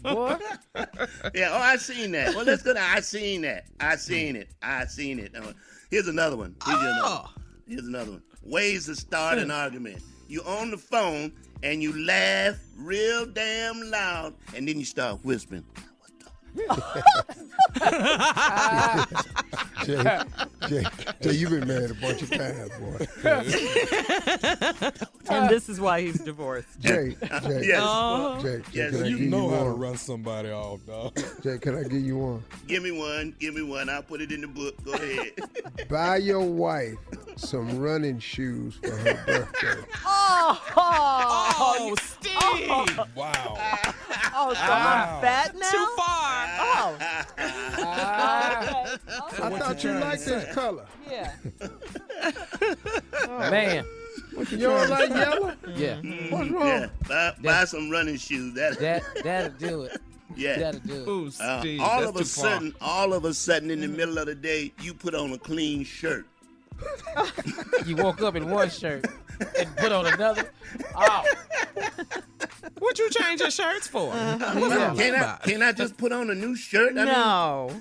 Speaker 17: Boy.
Speaker 16: Yeah, I seen that. Well, let's go to I seen it. Here's another one. Here's another one. Ways to start an argument. You on the phone and you laugh real damn loud and then you start whispering.
Speaker 2: Jay, you've been married a bunch of times, boy.
Speaker 13: And this is why he's divorced.
Speaker 2: Jay,
Speaker 16: Yes.
Speaker 2: Jay,
Speaker 16: Yes.
Speaker 2: can I
Speaker 1: You
Speaker 2: give
Speaker 1: know
Speaker 2: you
Speaker 1: how to
Speaker 2: one?
Speaker 1: run somebody off, dog.
Speaker 2: Jay, can I give you one?
Speaker 16: Give me one. I'll put it in the book. Go ahead.
Speaker 2: Buy your wife some running shoes for her birthday.
Speaker 12: Oh, Steve.
Speaker 1: Wow.
Speaker 13: Oh, so I'm fat now?
Speaker 12: Too far.
Speaker 13: Oh.
Speaker 2: I thought you liked this color.
Speaker 13: Yeah.
Speaker 17: Man.
Speaker 2: You don't like yellow?
Speaker 17: Yeah.
Speaker 2: What's wrong?
Speaker 16: Yeah. Buy some running shoes.
Speaker 17: That'll do it.
Speaker 16: Yeah.
Speaker 17: That'll do it.
Speaker 12: Ooh, Steve,
Speaker 16: all
Speaker 12: that's
Speaker 16: of a
Speaker 12: too far.
Speaker 16: sudden, in the middle of the day, you put on a clean shirt.
Speaker 17: You woke up in one shirt and put on another. Oh.
Speaker 12: What you change your shirts for?
Speaker 16: Can I just put on a new shirt?
Speaker 13: No.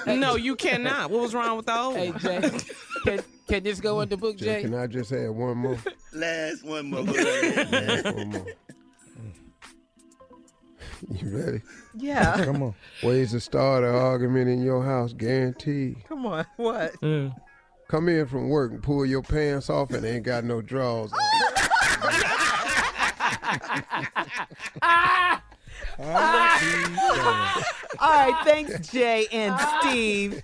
Speaker 12: No, you cannot. What was wrong with the old
Speaker 17: Hey,
Speaker 12: one?
Speaker 17: Jay, can this go in the book, Jay?
Speaker 2: Can I just add one more?
Speaker 16: Last one more.
Speaker 2: Last one more. You ready?
Speaker 13: Yeah.
Speaker 2: Come on. Ways to start an argument in your house, guaranteed.
Speaker 13: Come on. What?
Speaker 2: Come in from work and pull your pants off and ain't got no drawers on.
Speaker 13: All right, thanks, Jay and Steve.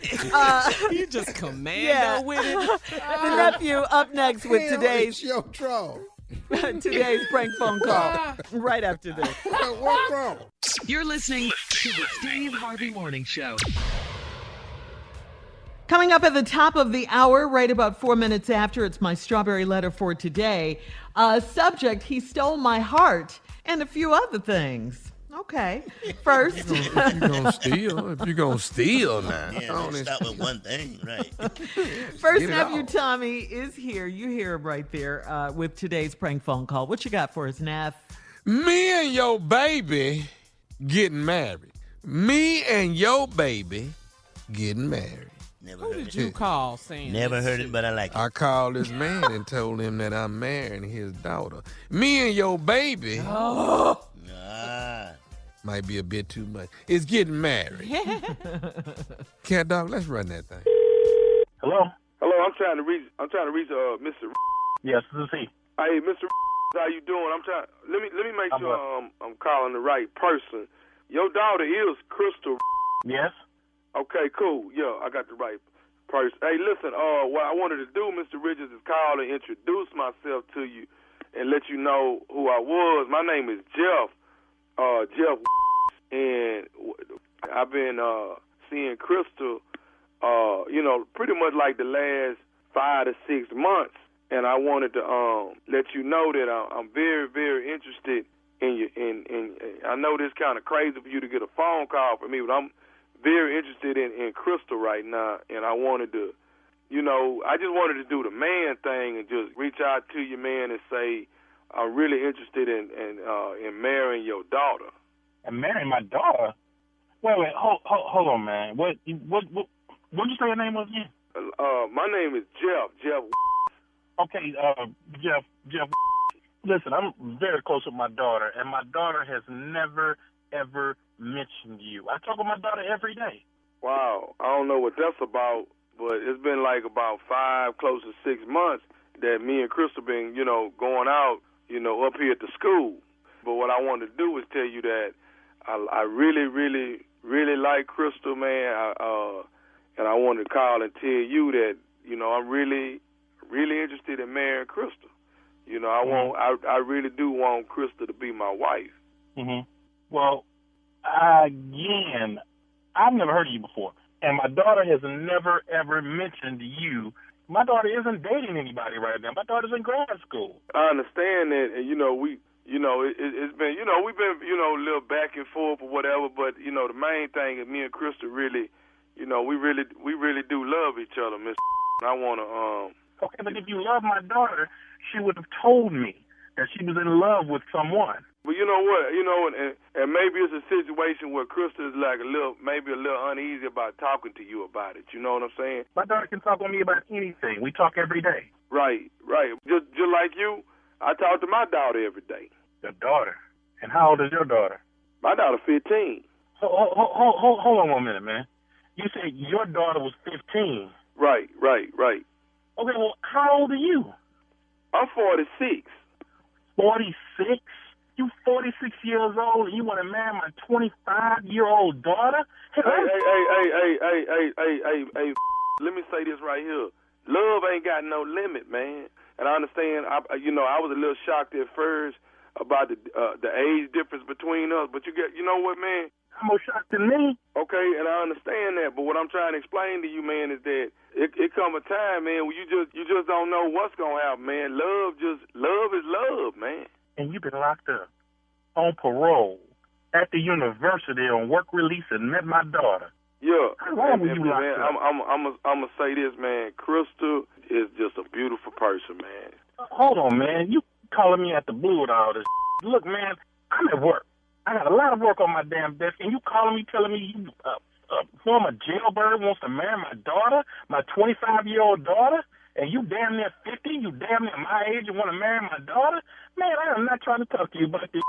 Speaker 12: You just commando with it.
Speaker 13: The nephew up next with today's
Speaker 2: It's your draw.
Speaker 13: Today's prank phone call right after this.
Speaker 1: What's wrong?
Speaker 3: You're listening to the Steve Harvey Morning Show.
Speaker 13: Coming up at the top of the hour, right about 4 minutes after, it's my strawberry letter for today. Subject, he stole my heart, and a few other things. Okay. First.
Speaker 1: If you're going to steal now.
Speaker 16: Yeah, start with one thing, right.
Speaker 13: First, nephew Tommy is here. You hear him right there with today's prank phone call. What you got for us, Neff?
Speaker 1: Me and your baby getting married. Me and your baby getting married.
Speaker 17: Who did you call saying
Speaker 16: Never heard it, but I like it.
Speaker 1: I called this man and told him that I'm marrying his daughter. Me and your baby might be a bit too much. It's getting married. Cat dog, let's run that thing.
Speaker 15: Hello, I'm trying to reach Mr.
Speaker 21: Yes, this is he.
Speaker 15: Hey, Mr. How you doing? Let me make sure I'm calling the right person. Your daughter is Crystal.
Speaker 21: Yes.
Speaker 15: Okay, cool. Yeah, I got the right person. Hey, listen, what I wanted to do, Mr. Richards, is call and introduce myself to you and let you know who I was. My name is Jeff, and I've been seeing Crystal, pretty much like the last 5 to 6 months, and I wanted to let you know that I'm very, very interested in you. And I know this kind of crazy for you to get a phone call from me, but I'm very interested in Crystal right now, and I wanted to, I just wanted to do the man thing and just reach out to you, man, and say I'm really interested in marrying your daughter.
Speaker 21: And marrying my daughter? Wait, hold on, man. What did you say your name was again?
Speaker 15: My name is Jeff.
Speaker 21: Okay, Jeff. Listen, I'm very close with my daughter, and my daughter has never, ever mentioned you. I talk with my daughter every day.
Speaker 15: Wow. I don't know what that's about, but it's been like about 5, close to 6 months that me and Crystal been, going out, up here at the school. But what I wanted to do was tell you that I really, really, really like Crystal, man. And I wanted to call and tell you that, I'm really, really interested in marrying Crystal. I really do want Crystal to be my wife.
Speaker 21: Mm-hmm. Well, again, I've never heard of you before, and my daughter has never, ever mentioned you. My daughter isn't dating anybody right now. My daughter's in grad school.
Speaker 15: I understand that, and it's been, we've been, a little back and forth or whatever, but the main thing is me and Crystal really, we really do love each other, Miss. I want to.
Speaker 21: Okay, but if you love my daughter, she would have told me that she was in love with someone.
Speaker 15: But you know what, and maybe it's a situation where Crystal is like maybe a little uneasy about talking to you about it. You know what I'm saying?
Speaker 21: My daughter can talk with me about anything. We talk every day.
Speaker 15: Right. Just like you, I talk to my daughter every day.
Speaker 21: Your daughter? And how old is your daughter?
Speaker 15: My daughter 15.
Speaker 21: Hold on 1 minute, man. You said your daughter was 15.
Speaker 15: Right.
Speaker 21: Okay, well, how old are you?
Speaker 15: I'm 46.
Speaker 21: 46? You 46 years old and you want to marry my 25-year-old daughter?
Speaker 15: Hey, let me say this right here. Love ain't got no limit, man. And I understand, I was a little shocked at first about the age difference between us, but you know what, man?
Speaker 21: I'm more shocked than me.
Speaker 15: Okay, and I understand that, but what I'm trying to explain to you, man, is that it come a time, man, where you just don't know what's gonna happen, man. Love is love, man.
Speaker 21: And you've been locked up on parole at the university on work release and met my daughter.
Speaker 15: Yeah.
Speaker 21: How long were you locked up?
Speaker 15: I'm gonna say this, man. Crystal is just a beautiful person, man.
Speaker 21: Hold on, man. You calling me at the blue with all this? Look, man, I'm at work. I got a lot of work on my damn desk, and you calling me, telling me you former jailbird wants to marry my daughter, my 25-year-old daughter, and you damn near 50, you damn near my age and want to marry my daughter? Man, I am not trying to talk to you about this.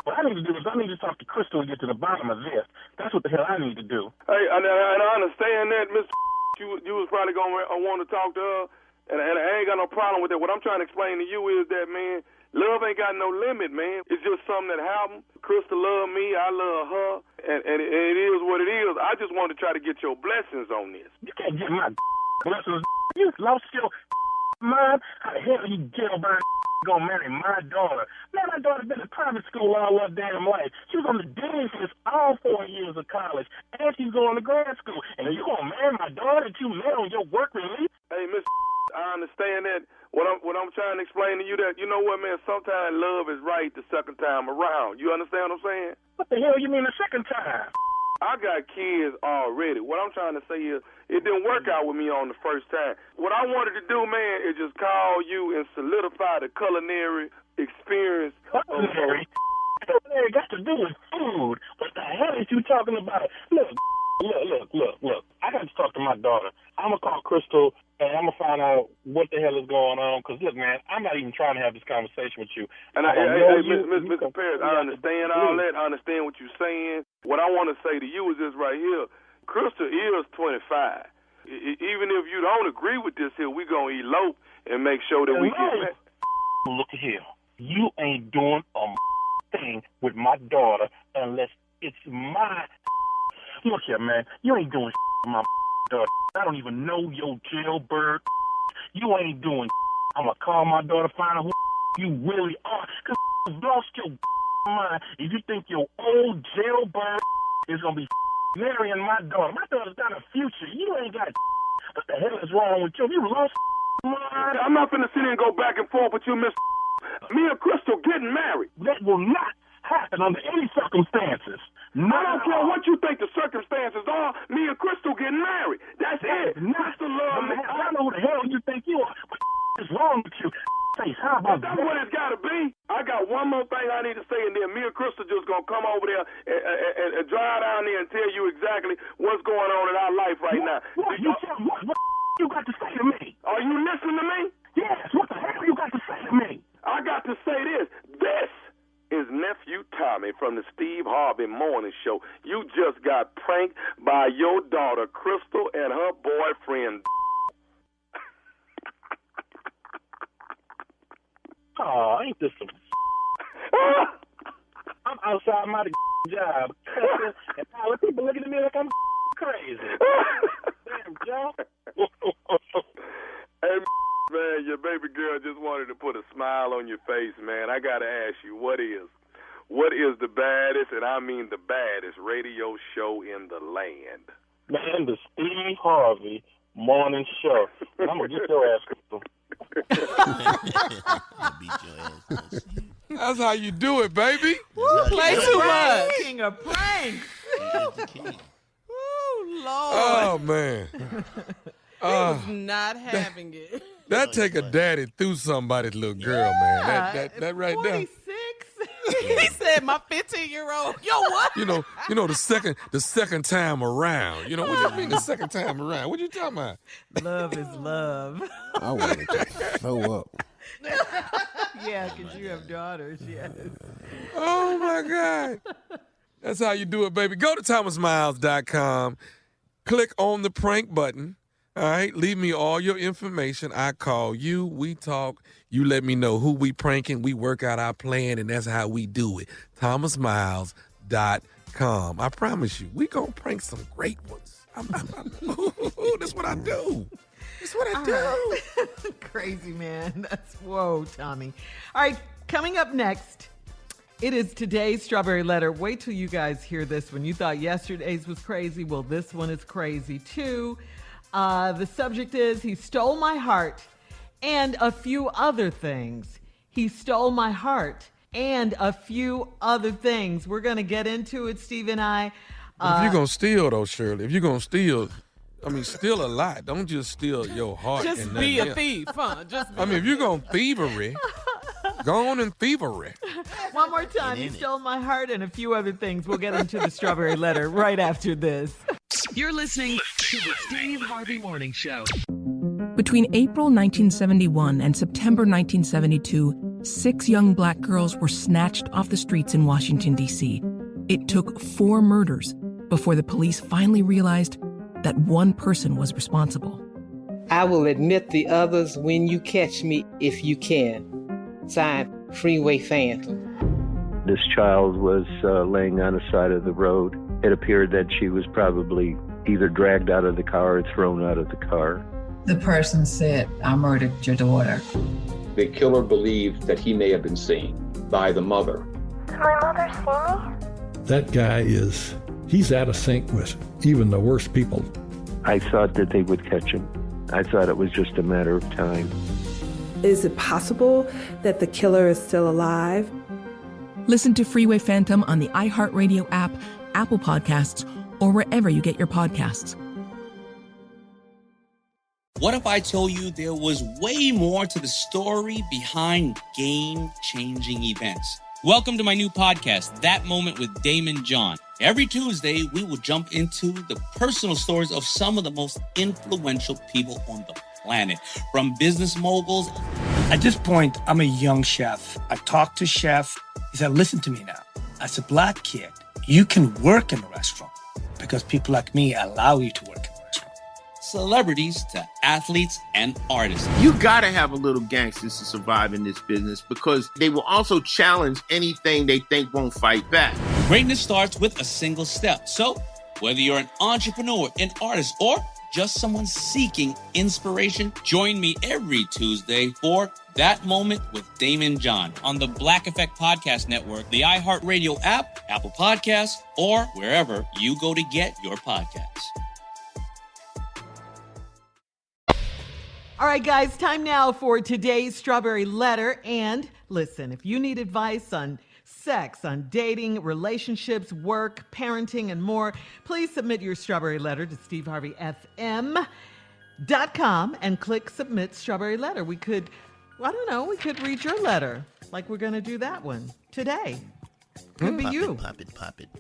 Speaker 21: What I need to do is I need to talk to Crystal and get to the bottom of this. That's what the hell I need to do.
Speaker 15: Hey, and I understand that, Mr. You was probably going to want to talk to her, and I ain't got no problem with that. What I'm trying to explain to you is that, man, love ain't got no limit, man. It's just something that happened. Crystal love me, I love her, and it is what it is. I just want to try to get your blessings on this.
Speaker 21: You can't get my blessings. You lost your mind. How the hell you jailbird gonna marry my daughter. Man, my daughter's been in private school all her damn life. She was on the dean's list all 4 years of college, and she's going to grad school. And you gonna marry my daughter that you met on your work release?
Speaker 15: Hey, Miss, I understand that. What I'm trying to explain to you that, you know what, man, sometimes love is right the second time around. You understand what I'm saying?
Speaker 21: What the hell you mean the second time?
Speaker 15: I got kids already. What I'm trying to say is it didn't work out with me on the first time. What I wanted to do, man, is just call you and solidify the culinary experience.
Speaker 21: Culinary? Culinary got to do with food. What the hell is you talking about? Look. I got to talk to my daughter. I'm going to call Crystal, and I'm going to find out what the hell is going on. Because, look, man, I'm not even trying to have this conversation with you.
Speaker 15: And Mr. Perez, I understand all that. I understand what you're saying. What I want to say to you is this right here. Crystal is 25. Even if you don't agree with this here, we're going to elope and make sure that we get back.
Speaker 21: Look here. You ain't doing a thing with my daughter unless it's my... Look here, man. You ain't doing with my daughter. I don't even know your jailbird. You ain't doing. I'm going to call my daughter, find out who you really are. Because you've lost your mind if you think your old jailbird is going to be marrying my daughter. My daughter's got a future. You ain't got. What the hell is wrong with you? You lost mind.
Speaker 15: I'm not going to sit here and go back and forth with you, Miss. Me and Crystal getting married.
Speaker 21: That will not happen under any circumstances.
Speaker 15: I don't care what you think the circumstances are. Me and Crystal getting married. That's it. Crystal love me.
Speaker 21: I don't know who the hell you think you are. What is wrong with you? Face, how about
Speaker 15: that's what it's got to be. I got one more thing I need to say, and then me and Crystal just going to come over there and drive down there and tell you exactly what's going on in our life right now.
Speaker 21: What you got to say to me?
Speaker 15: Are you listening to me?
Speaker 21: Yes. What the hell you got to say to me?
Speaker 15: I got to say this. This is Nephew Tommy from the Steve Harvey Morning Show. You just got pranked by your daughter, Crystal, and her boyfriend.
Speaker 21: Oh, ain't this some... I'm outside my job. And all the people looking at me like I'm crazy. Damn, Joe.
Speaker 15: Hey, man, your baby girl just wanted to put a smile on your face, man. I got to ask you, what is the baddest, and I mean the baddest, radio show in the land?
Speaker 21: Man, the Steve Harvey Morning Show. And I'm going to get your ass, Crystal.
Speaker 1: That's how you do it, baby.
Speaker 13: Woo, play too much. King of pranks. Woo, Lord.
Speaker 1: Oh, man.
Speaker 12: He was not having it.
Speaker 1: That take a daddy through somebody's little girl, man. That right
Speaker 12: 46? He said my 15-year-old. Yo, what?
Speaker 1: You know the second time around. You know, what do you mean the second time around? What you talking about?
Speaker 13: Love is love.
Speaker 2: I wanted to throw up.
Speaker 13: Yeah, because you have daughters, yes.
Speaker 1: Oh, my God. That's how you do it, baby. Go to thomasmiles.com. Click on the prank button. All right, leave me all your information. I call you, we talk, you let me know who we pranking, we work out our plan, and that's how we do it. thomasmiles.com. I promise you, we gonna prank some great ones. That's what I do. That's what I do.
Speaker 13: Crazy, man. Whoa, Tommy. All right, coming up next, it is today's Strawberry Letter. Wait till you guys hear this one. You thought yesterday's was crazy. Well, this one is crazy, too. The subject is, he stole my heart and a few other things. He stole my heart and a few other things. We're going to get into it, Steve and I.
Speaker 1: If you're going to steal, though, Shirley, if you're going to steal, steal a lot. Don't just steal your heart.
Speaker 12: Just be a thief, huh?
Speaker 1: If you're going to thievery, go on and thievery.
Speaker 13: One more time, he stole my heart and a few other things. We'll get into the Strawberry Letter right after this.
Speaker 3: You're listening to the Steve Harvey Morning Show.
Speaker 4: Between April 1971 and September 1972, 6 young black girls were snatched off the streets in Washington, D.C. It took 4 murders before the police finally realized that one person was responsible.
Speaker 5: I will admit the others when you catch me, if you can. Signed, Freeway Phantom.
Speaker 6: This child was laying on the side of the road. It appeared that she was probably either dragged out of the car or thrown out of the car.
Speaker 7: The person said, I murdered your daughter.
Speaker 8: The killer believed that he may have been seen by the mother.
Speaker 9: Did my mother see me?
Speaker 10: That guy he's out of sync with even the worst people.
Speaker 6: I thought that they would catch him. I thought it was just a matter of time.
Speaker 11: Is it possible that the killer is still alive?
Speaker 4: Listen to Freeway Phantom on the iHeartRadio app, Apple Podcasts, or wherever you get your podcasts.
Speaker 18: What if I told you there was way more to the story behind game-changing events? Welcome to my new podcast, That Moment with Damon John. Every Tuesday, we will jump into the personal stories of some of the most influential people on the planet, from business moguls.
Speaker 19: At this point, I'm a young chef. I talked to chef. He said, listen to me now. As a black kid, you can work in a restaurant because people like me allow you to work in a restaurant.
Speaker 18: Celebrities to athletes and artists.
Speaker 20: You gotta have a little gangsters to survive in this business because they will also challenge anything they think won't fight back.
Speaker 18: Greatness starts with a single step. So, whether you're an entrepreneur, an artist, or just someone seeking inspiration, join me every Tuesday for That Moment with Damon John on the Black Effect Podcast Network, the iHeartRadio app, Apple Podcasts, or wherever you go to get your podcasts.
Speaker 13: All right, guys, time now for today's Strawberry Letter. And listen, if you need advice on sex, on dating, relationships, work, parenting, and more, please submit your Strawberry Letter to steveharveyfm.com and click Submit Strawberry Letter. We could read your letter, like we're going to do that one today. Could be you.
Speaker 16: Pop it.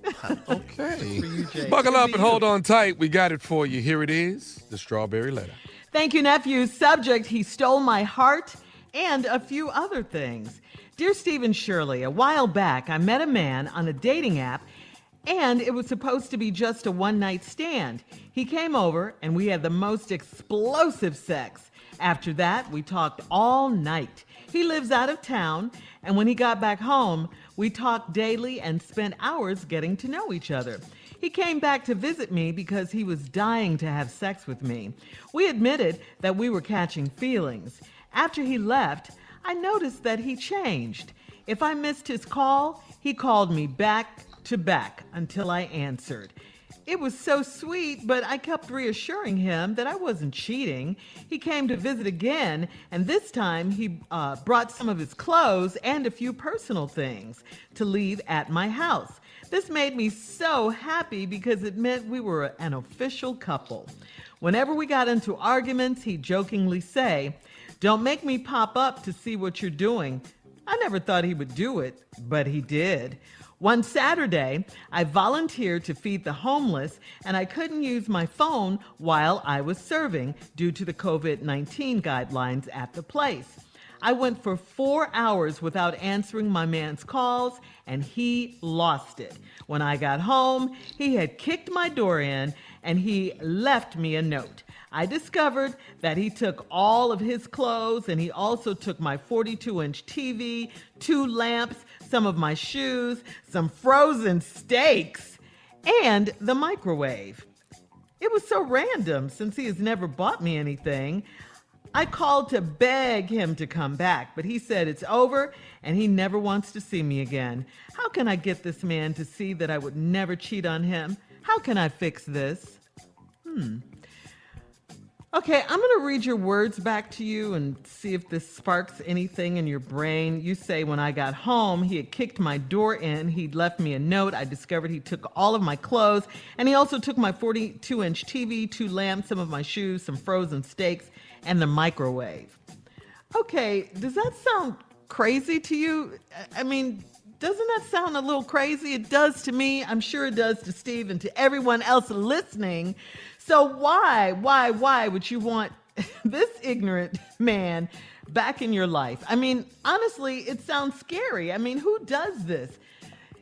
Speaker 1: Okay.
Speaker 13: For you, Jay.
Speaker 1: Buckle
Speaker 13: Could
Speaker 1: up
Speaker 13: be
Speaker 1: and
Speaker 13: you.
Speaker 1: hold on tight. We got it for you. Here it is, the Strawberry Letter.
Speaker 13: Thank you, nephew. Subject, he stole my heart, and a few other things. Dear Steve and Shirley, a while back, I met a man on a dating app, and it was supposed to be just a one-night stand. He came over, and we had the most explosive sex. After that, we talked all night. He lives out of town, and when he got back home, we talked daily and spent hours getting to know each other. He came back to visit me because he was dying to have sex with me. We admitted that we were catching feelings. After he left, I noticed that he changed. If I missed his call, he called me back to back until I answered. It was so sweet, but I kept reassuring him that I wasn't cheating. He came to visit again, and this time he brought some of his clothes and a few personal things to leave at my house. This made me so happy because it meant we were an official couple. Whenever we got into arguments, he'd jokingly say, "Don't make me pop up to see what you're doing." I never thought he would do it, but he did. One Saturday, I volunteered to feed the homeless, and I couldn't use my phone while I was serving due to the COVID-19 guidelines at the place. I went for 4 hours without answering my man's calls, and he lost it. When I got home, he had kicked my door in, and he left me a note. I discovered that he took all of his clothes, and he also took my 42-inch TV, 2 lamps, some of my shoes, some frozen steaks, and the microwave. It was so random since he has never bought me anything. I called to beg him to come back, but he said it's over and he never wants to see me again. How can I get this man to see that I would never cheat on him? How can I fix this? Okay, I'm going to read your words back to you and see if this sparks anything in your brain. You say, when I got home, he had kicked my door in. He'd left me a note. I discovered he took all of my clothes, and he also took my 42-inch TV, 2 lamps, some of my shoes, some frozen steaks, and the microwave. Okay, does that sound crazy to you? I mean, doesn't that sound a little crazy? It does to me. I'm sure it does to Steve and to everyone else listening. So why would you want this ignorant man back in your life? I mean, honestly, it sounds scary. I mean, who does this?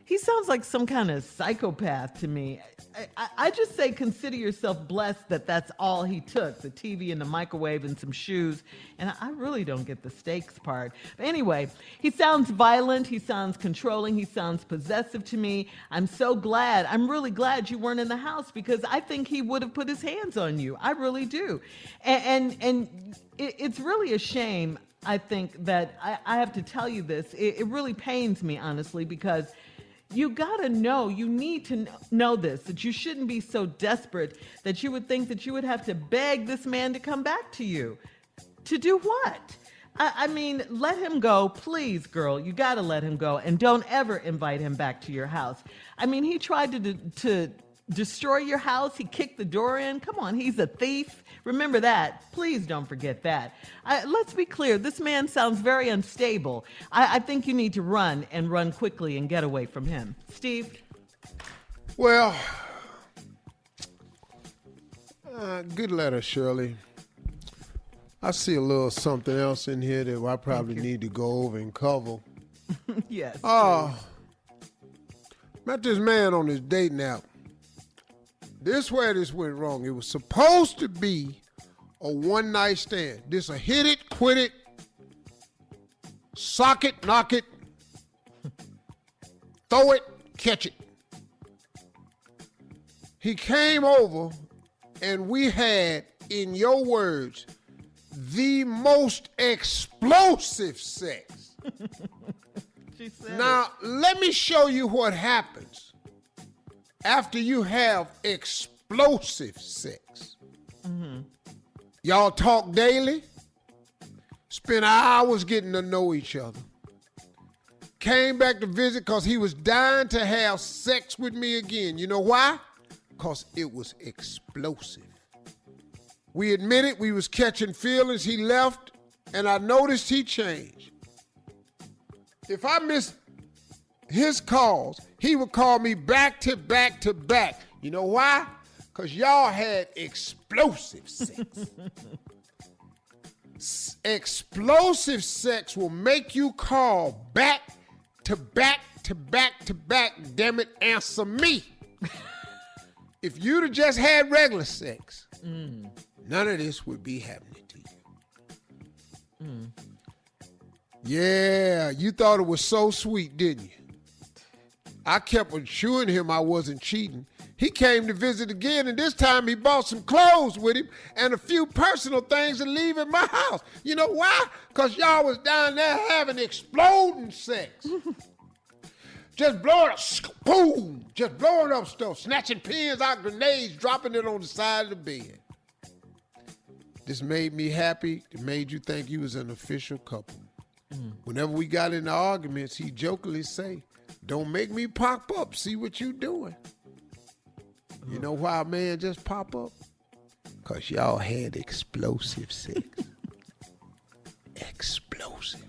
Speaker 13: He sounds like some kind of psychopath to me. I just say consider yourself blessed that that's all he took, the TV and the microwave and some shoes. And I really don't get the steaks part. But anyway, he sounds violent. He sounds controlling. He sounds possessive to me. I'm really glad you weren't in the house because I think he would have put his hands on you. I really do. And it's really a shame. I think that I have to tell you this. It really pains me, honestly, because you got to know, you need to know this, that you shouldn't be so desperate that you would think that you would have to beg this man to come back to you. To do what? I mean, let him go. Please, girl, you got to let him go. And don't ever invite him back to your house. I mean, he tried to destroy your house. He kicked the door in. Come on, he's a thief. Remember that. Please don't forget that. Let's be clear. This man sounds very unstable. I think you need to run and run quickly and get away from him. Steve?
Speaker 2: Well, good letter, Shirley. I see a little something else in here that I probably need to go over and cover.
Speaker 13: Yes.
Speaker 2: Met this man on his dating app. This where this went wrong. It was supposed to be a one-night stand. This a hit it, quit it, sock it, knock it, throw it, catch it. He came over and we had, in your words, the most explosive sex.
Speaker 13: She said
Speaker 2: now, let me show you what happens after you have explosive sex.
Speaker 13: Mm-hmm.
Speaker 2: Y'all talk daily, spend hours getting to know each other. Came back to visit because he was dying to have sex with me again. You know why? Because it was explosive. We admitted we was catching feelings. He left, and I noticed he changed. If I missed his calls, he would call me back to back to back. You know why? Because y'all had explosive sex. Explosive sex will make you call back to back to back to back. Damn it, answer me. If you'd have just had regular sex, none of this would be happening to you. Yeah, you thought it was so sweet, didn't you? I kept assuring him I wasn't cheating. He came to visit again, and this time he bought some clothes with him and a few personal things to leave at my house. You know why? Because y'all was down there having exploding sex. Just blowing up, boom, just blowing up stuff, snatching pins out, grenades, dropping it on the side of the bed. This made me happy. It made you think you was an official couple. Whenever we got into arguments, he jokingly say, "Don't make me pop up. See what you doing." You know why a man just pop up? Because y'all had explosive sex. Explosive.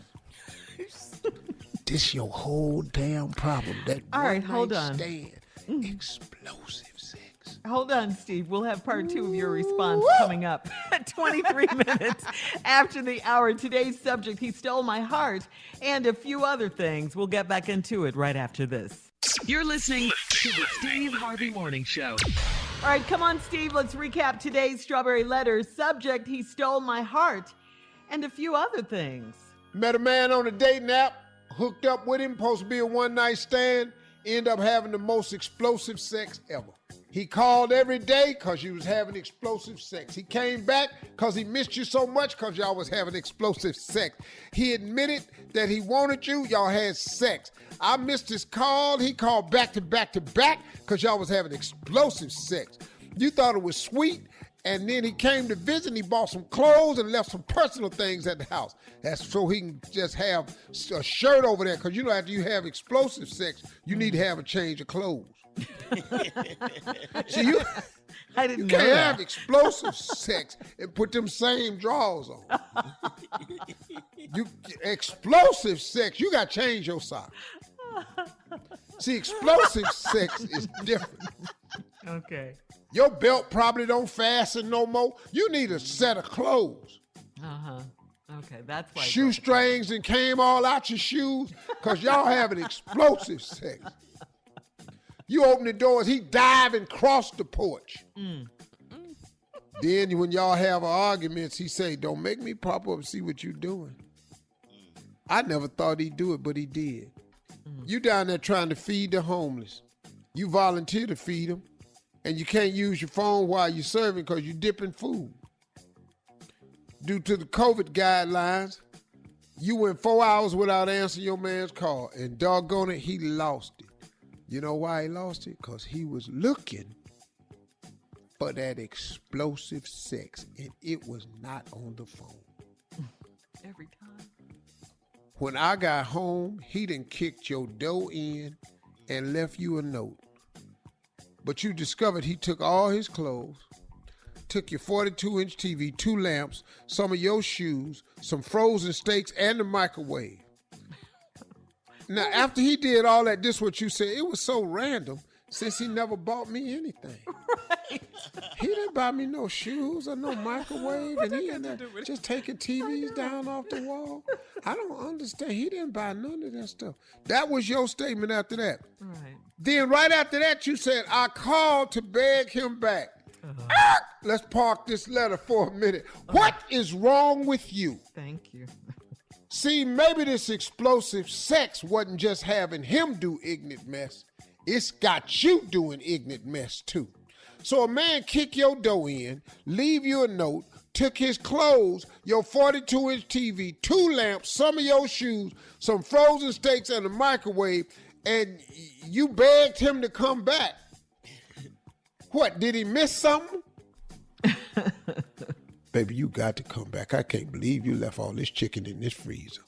Speaker 2: This your whole damn problem. That
Speaker 13: all right, hold on.
Speaker 2: Stand. Explosive sex.
Speaker 13: Hold on, Steve. We'll have part 2 of your response coming up at 23 minutes after the hour. Today's subject, he stole my heart, and a few other things. We'll get back into it right after this.
Speaker 3: You're listening to the Steve Harvey Morning Show.
Speaker 13: All right, come on, Steve. Let's recap today's Strawberry Letters. Subject, he stole my heart, and a few other things.
Speaker 2: Met a man on a dating app, hooked up with him, supposed to be a one-night stand, end up having the most explosive sex ever. He called every day because you was having explosive sex. He came back because he missed you so much because y'all was having explosive sex. He admitted that he wanted you. Y'all had sex. I missed his call. He called back to back to back because y'all was having explosive sex. You thought it was sweet, and then he came to visit and he bought some clothes and left some personal things at the house. That's so he can just have a shirt over there because you know after you have explosive sex, you need to have a change of clothes. See, you can't have explosive sex and put them same drawers on. You explosive sex, you got to change your socks. See, explosive sex is different.
Speaker 13: Okay.
Speaker 2: Your belt probably don't fasten no more. You need a set of clothes.
Speaker 13: Okay, that's why.
Speaker 2: Shoestrings and came all out your shoes because y'all having explosive sex. You open the doors, he dive and cross the porch. Then when y'all have arguments, he say, "Don't make me pop up and see what you doing." I never thought he'd do it, but he did. You down there trying to feed the homeless. You volunteer to feed them, and you can't use your phone while you're serving because you're dipping food. Due to the COVID guidelines, You went 4 hours without answering your man's call, and doggone it, he lost it. You know why he lost it? Because he was looking for that explosive sex, and it was not on the phone.
Speaker 4: Every time.
Speaker 2: When I got home, he done kicked your door in and left you a note. But you discovered he took all his clothes, took your 42-inch TV, 2 lamps, some of your shoes, some frozen steaks, and the microwave. Now, after he did all that, this is what you said. It was so random since he never bought me anything. Right. He didn't buy me no shoes or no microwave, and he ended up just taking TVs down off the wall. I don't understand. He didn't buy none of that stuff. That was your statement after that.
Speaker 4: Right.
Speaker 2: Then right after that, you said, I called to beg him back. Let's park this letter for a minute. What is wrong with you?
Speaker 4: Thank you.
Speaker 2: See, maybe this explosive sex wasn't just having him do ignorant mess. It's got you doing ignorant mess too. So a man kick your door in, leave you a note, took his clothes, your 42-inch TV, 2 lamps, some of your shoes, some frozen steaks, and a microwave, and you begged him to come back. What, did he miss something? Baby, you got to come back. I can't believe you left all this chicken in this freezer.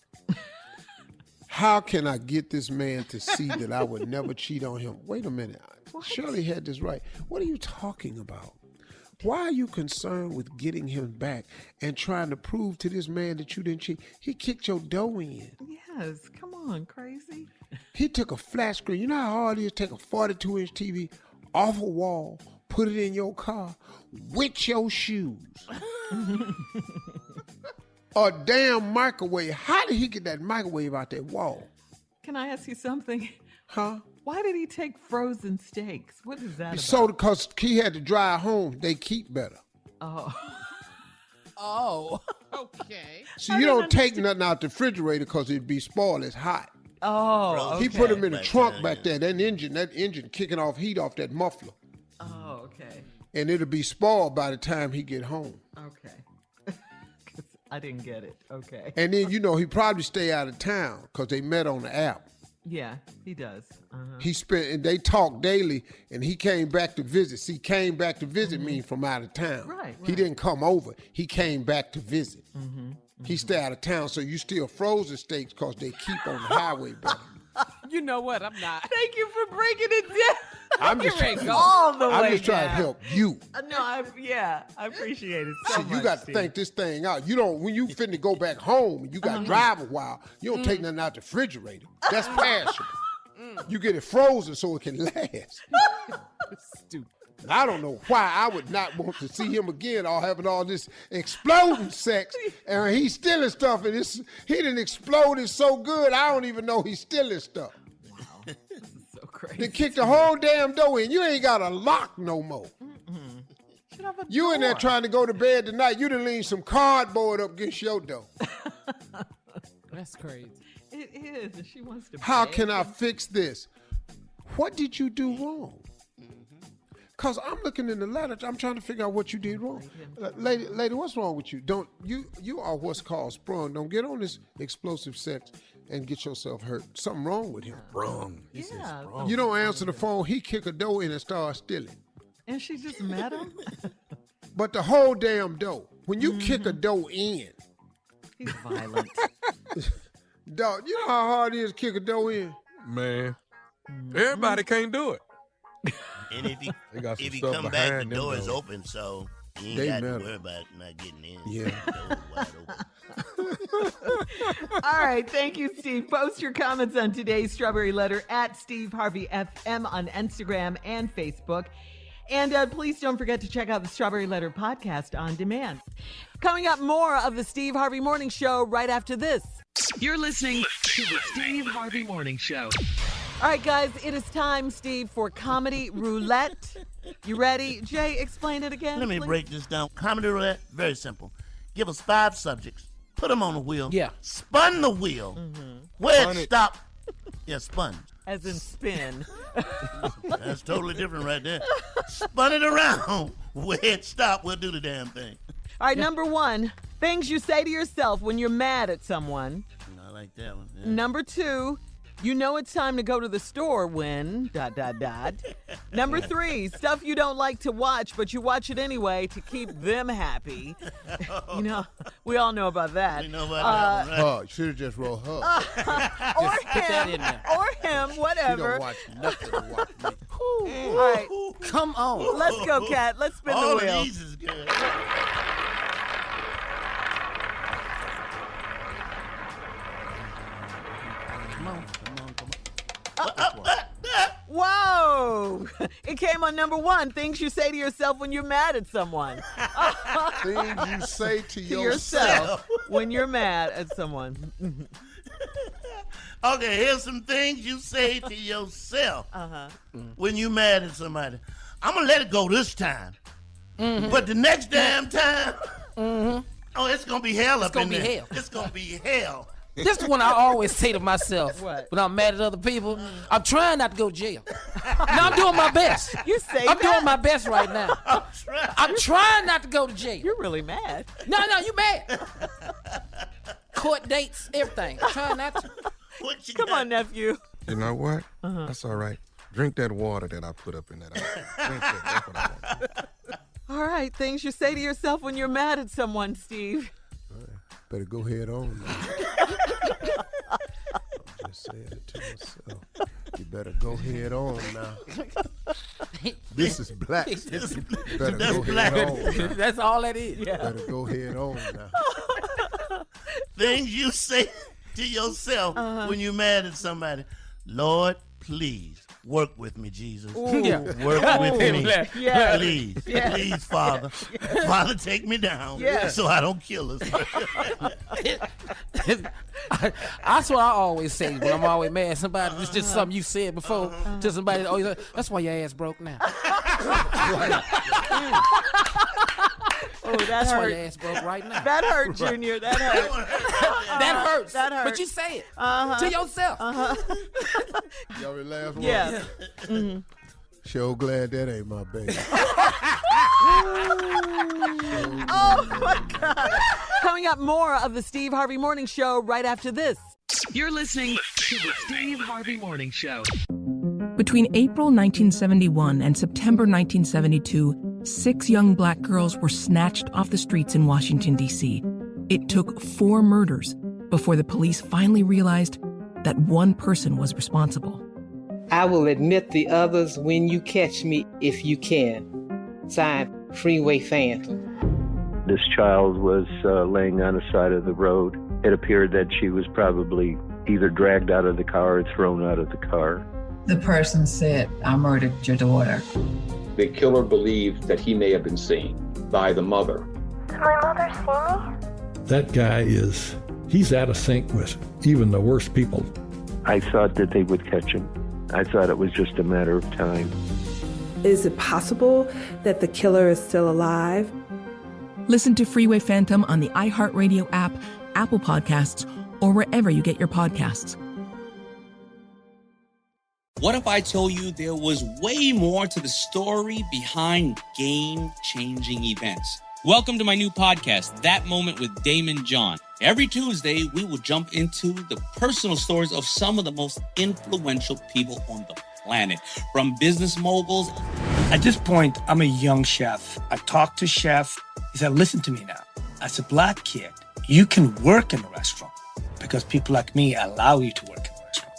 Speaker 2: How can I get this man to see that I would never cheat on him? Wait a minute.
Speaker 4: What?
Speaker 2: Shirley had this right. What are you talking about? Why are you concerned with getting him back and trying to prove to this man that you didn't cheat? He kicked your dough in.
Speaker 4: Yes, come on, crazy.
Speaker 2: He took a flat screen. You know how hard it is to take a 42-inch TV off a wall, put it in your car with your shoes. A damn microwave. How did he get that microwave out that wall?
Speaker 4: Can I ask you something?
Speaker 2: Huh?
Speaker 4: Why did he take frozen steaks? What is that about?
Speaker 2: So because he had to drive home, they keep better.
Speaker 4: Oh.
Speaker 12: Oh. Okay.
Speaker 2: So you don't take nothing out the refrigerator because it'd be spoiled. It's hot.
Speaker 4: Oh, okay.
Speaker 2: He put them in the trunk back there. That engine kicking off heat off that muffler.
Speaker 4: Oh, okay.
Speaker 2: And it'll be spoiled by the time he get home.
Speaker 4: Okay. I didn't get it. Okay.
Speaker 2: And then, he probably stay out of town because they met on the app.
Speaker 4: Yeah, he does.
Speaker 2: And they talk daily, and he came back to visit. See, came back to visit me from out of town.
Speaker 4: Right.
Speaker 2: He didn't come over. He came back to visit. He stay out of town, so you still frozen steaks because they keep on the highway better.
Speaker 12: You know what? I'm not.
Speaker 4: Thank you for breaking it down.
Speaker 2: I'm just trying to help you.
Speaker 4: No, I appreciate it so much.
Speaker 2: You got to think this thing out. You don't, when you finna go back home, you got to drive a while. You don't take nothing out the refrigerator. That's perishable. You get it frozen so it can last.
Speaker 12: Stupid.
Speaker 2: I don't know why I would not want to see him again or having all this exploding sex and he's stealing stuff and he done exploded so good I don't even know he's stealing stuff.
Speaker 4: Wow, this is so crazy.
Speaker 2: They kicked the whole damn door in. You ain't got a lock no more.
Speaker 4: Should have a
Speaker 2: you
Speaker 4: door.
Speaker 2: In there trying to go to bed tonight. You done lean some cardboard up against your door.
Speaker 12: That's crazy.
Speaker 4: It is. She wants to.
Speaker 2: How can I fix this? What did you do wrong? Because I'm looking in the letter, I'm trying to figure out what you did wrong. Lady, what's wrong with you? You are what's called sprung. Don't get on this explosive sex and get yourself hurt. Something wrong with him.
Speaker 1: Sprung.
Speaker 4: Yeah.
Speaker 2: You don't answer the phone, he kick a door in and start stealing.
Speaker 4: And she just met him?
Speaker 2: But the whole damn door. When you kick a door in.
Speaker 4: He's violent.
Speaker 2: Dog, you know how hard it is to kick a door in?
Speaker 1: Man, everybody can't do it.
Speaker 16: And if he come back, the door is open, so you ain't got to worry about not getting in.
Speaker 2: Yeah.
Speaker 16: The door wide open.
Speaker 4: All right. Thank you, Steve. Post your comments on today's Strawberry Letter at Steve Harvey FM on Instagram and Facebook. And please don't forget to check out the Strawberry Letter podcast on demand. Coming up, more of the Steve Harvey Morning Show right after this.
Speaker 3: You're listening to the Steve Harvey Morning Show.
Speaker 4: All right, guys, it is time, Steve, for Comedy Roulette. You ready? Jay, explain it again,
Speaker 16: Let me break this down. Comedy Roulette, very simple. Give us 5 subjects. Put them on the wheel.
Speaker 12: Yeah.
Speaker 16: Spun the wheel. Where it stop. Yeah, spun.
Speaker 4: As in spin.
Speaker 16: That's totally different right there. Spun it around. Where it stop, we'll do the damn thing.
Speaker 4: All right, number 1, things you say to yourself when you're mad at someone.
Speaker 16: like that one. Yeah.
Speaker 13: Number 2, you know it's time to go to the store when ... Number 3, stuff you don't like to watch, but you watch it anyway to keep them happy. You know, we all know about that.
Speaker 16: We know about that one, right?
Speaker 2: Hug. Should have just wrote hug.
Speaker 13: or him, whatever.
Speaker 2: You don't watch nothing to watch me.
Speaker 13: All right.
Speaker 17: Come on.
Speaker 13: Let's go, Kat. Let's spin
Speaker 16: All
Speaker 13: the wheel.
Speaker 16: of these is good.
Speaker 17: Come on.
Speaker 13: Whoa! It came on number 1. Things you say to yourself when you're mad at someone.
Speaker 2: Things you say to
Speaker 13: yourself when you're mad at someone.
Speaker 16: Okay, here's some things you say to yourself when you mad at somebody. I'm going to let it go this time. But the next damn time, oh, it's going to be hell up in there. It's going to be hell.
Speaker 17: This is one I always say to myself when I'm mad at other people. I'm trying not to go to jail. No, I'm doing my best.
Speaker 13: You say
Speaker 17: I'm doing my best right now. I'm trying not to go to jail.
Speaker 13: You're really mad.
Speaker 17: No, you mad. Court dates, everything. I'm trying not to.
Speaker 13: Come on, nephew.
Speaker 1: You know what? That's all right. Drink that water that I put up in that ice. Drink that. That's what I want.
Speaker 13: All right, things you say to yourself when you're mad at someone, Steve.
Speaker 2: Better go head on now. I'm just saying it to myself. You better go head on now. This is black. Better go head on.
Speaker 17: That's all that is.
Speaker 2: Yeah. Better go head on now.
Speaker 16: Things you say to yourself when you're mad at somebody. Lord, please work with me, Jesus.
Speaker 17: Yeah.
Speaker 16: Work with me.
Speaker 13: Yeah.
Speaker 16: Please.
Speaker 13: Yeah.
Speaker 16: Please, Father. Father, take me down so I don't kill us.
Speaker 17: That's what I always say when I'm always mad at somebody. It's just something you said before to somebody. Oh, that's why your ass broke now.
Speaker 13: Oh,
Speaker 17: that's why your ass broke right now.
Speaker 13: That hurt, Junior. That hurt.
Speaker 17: That hurts.
Speaker 13: That hurt.
Speaker 17: But you say it to yourself.
Speaker 2: Y'all ready last one?
Speaker 13: Yeah.
Speaker 2: Sure glad that ain't my baby.
Speaker 13: Oh, my God. Coming up, more of the Steve Harvey Morning Show right after this.
Speaker 3: You're listening to the Steve Harvey Morning Show.
Speaker 4: Between April 1971 and September 1972, 6 young black girls were snatched off the streets in Washington, D.C. It took 4 murders before the police finally realized that one person was responsible.
Speaker 5: I will admit the others when you catch me, if you can. Signed, Freeway Phantom.
Speaker 6: This child was laying on the side of the road. It appeared that she was probably either dragged out of the car or thrown out of the car.
Speaker 7: The person said, I murdered your daughter.
Speaker 8: The killer believed that he may have been seen by the mother.
Speaker 9: Did my mother see me?
Speaker 10: That guy he's out of sync with even the worst people.
Speaker 6: I thought that they would catch him. I thought it was just a matter of time.
Speaker 11: Is it possible that the killer is still alive?
Speaker 4: Listen to Freeway Phantom on the iHeartRadio app, Apple Podcasts, or wherever you get your podcasts.
Speaker 18: What if I told you there was way more to the story behind game-changing events? Welcome to my new podcast, That Moment with Damon John. Every Tuesday, we will jump into the personal stories of some of the most influential people on the planet, from business moguls.
Speaker 19: At this point, I'm a young chef. I talked to chef. He said, listen to me now. As a black kid, you can work in a restaurant because people like me allow you to work in a restaurant.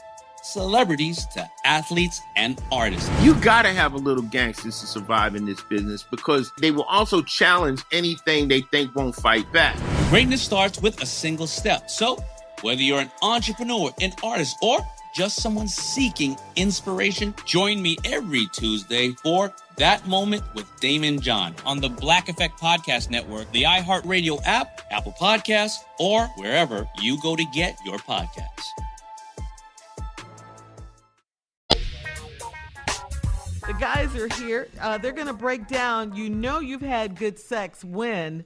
Speaker 18: Celebrities to athletes and artists.
Speaker 20: You gotta have a little gangsters to survive in this business because they will also challenge anything they think won't fight back.
Speaker 18: Greatness starts with a single step. So, whether you're an entrepreneur, an artist, or just someone seeking inspiration, join me every Tuesday for That Moment with Damon John on the Black Effect Podcast Network, the iHeartRadio app, Apple Podcasts, or wherever you go to get your podcasts.
Speaker 13: The guys are here. They're going to break down, you know you've had good sex when ...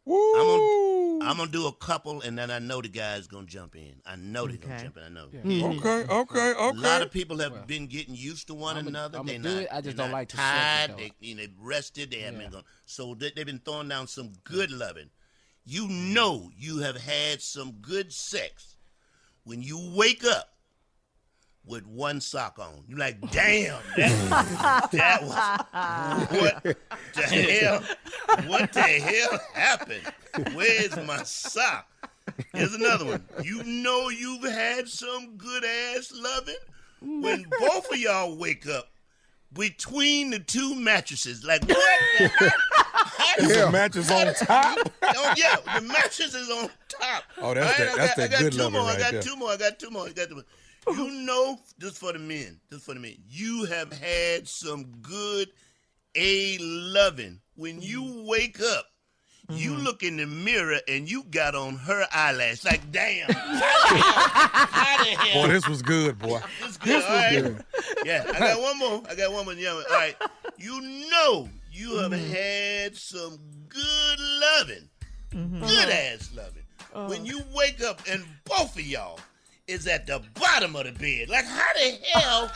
Speaker 16: Woo! I'm gonna do a couple, and then I know the guy's gonna jump in. I know they're gonna jump in. I know.
Speaker 1: Yeah. Okay.
Speaker 16: A lot of people have been getting used to one another.
Speaker 17: They're not. I just don't like to
Speaker 16: tired. They rested. They haven't been going. So they've been throwing down some good loving. You know you have had some good sex when you wake up with one sock on. You're like, damn, that was, what the hell? What the hell happened? Where's my sock? Here's another one. You know you've had some good ass loving when both of y'all wake up between the two mattresses. Like, what the hell?
Speaker 1: Is the mattress on top?
Speaker 16: Oh, yeah, the mattress is on top.
Speaker 1: Oh, that's that good loving right there.
Speaker 16: I got two more. You know, just for the men, you have had some good loving. When you wake up, you look in the mirror and you got on her eyelash. Like, damn. How the hell?
Speaker 1: Boy, this was good, boy.
Speaker 16: This was good. Yeah, I got one more. Yeah, all right. You know you have had some good loving. Good ass loving. When you wake up and both of y'all is at the bottom of the bed. Like, how the hell?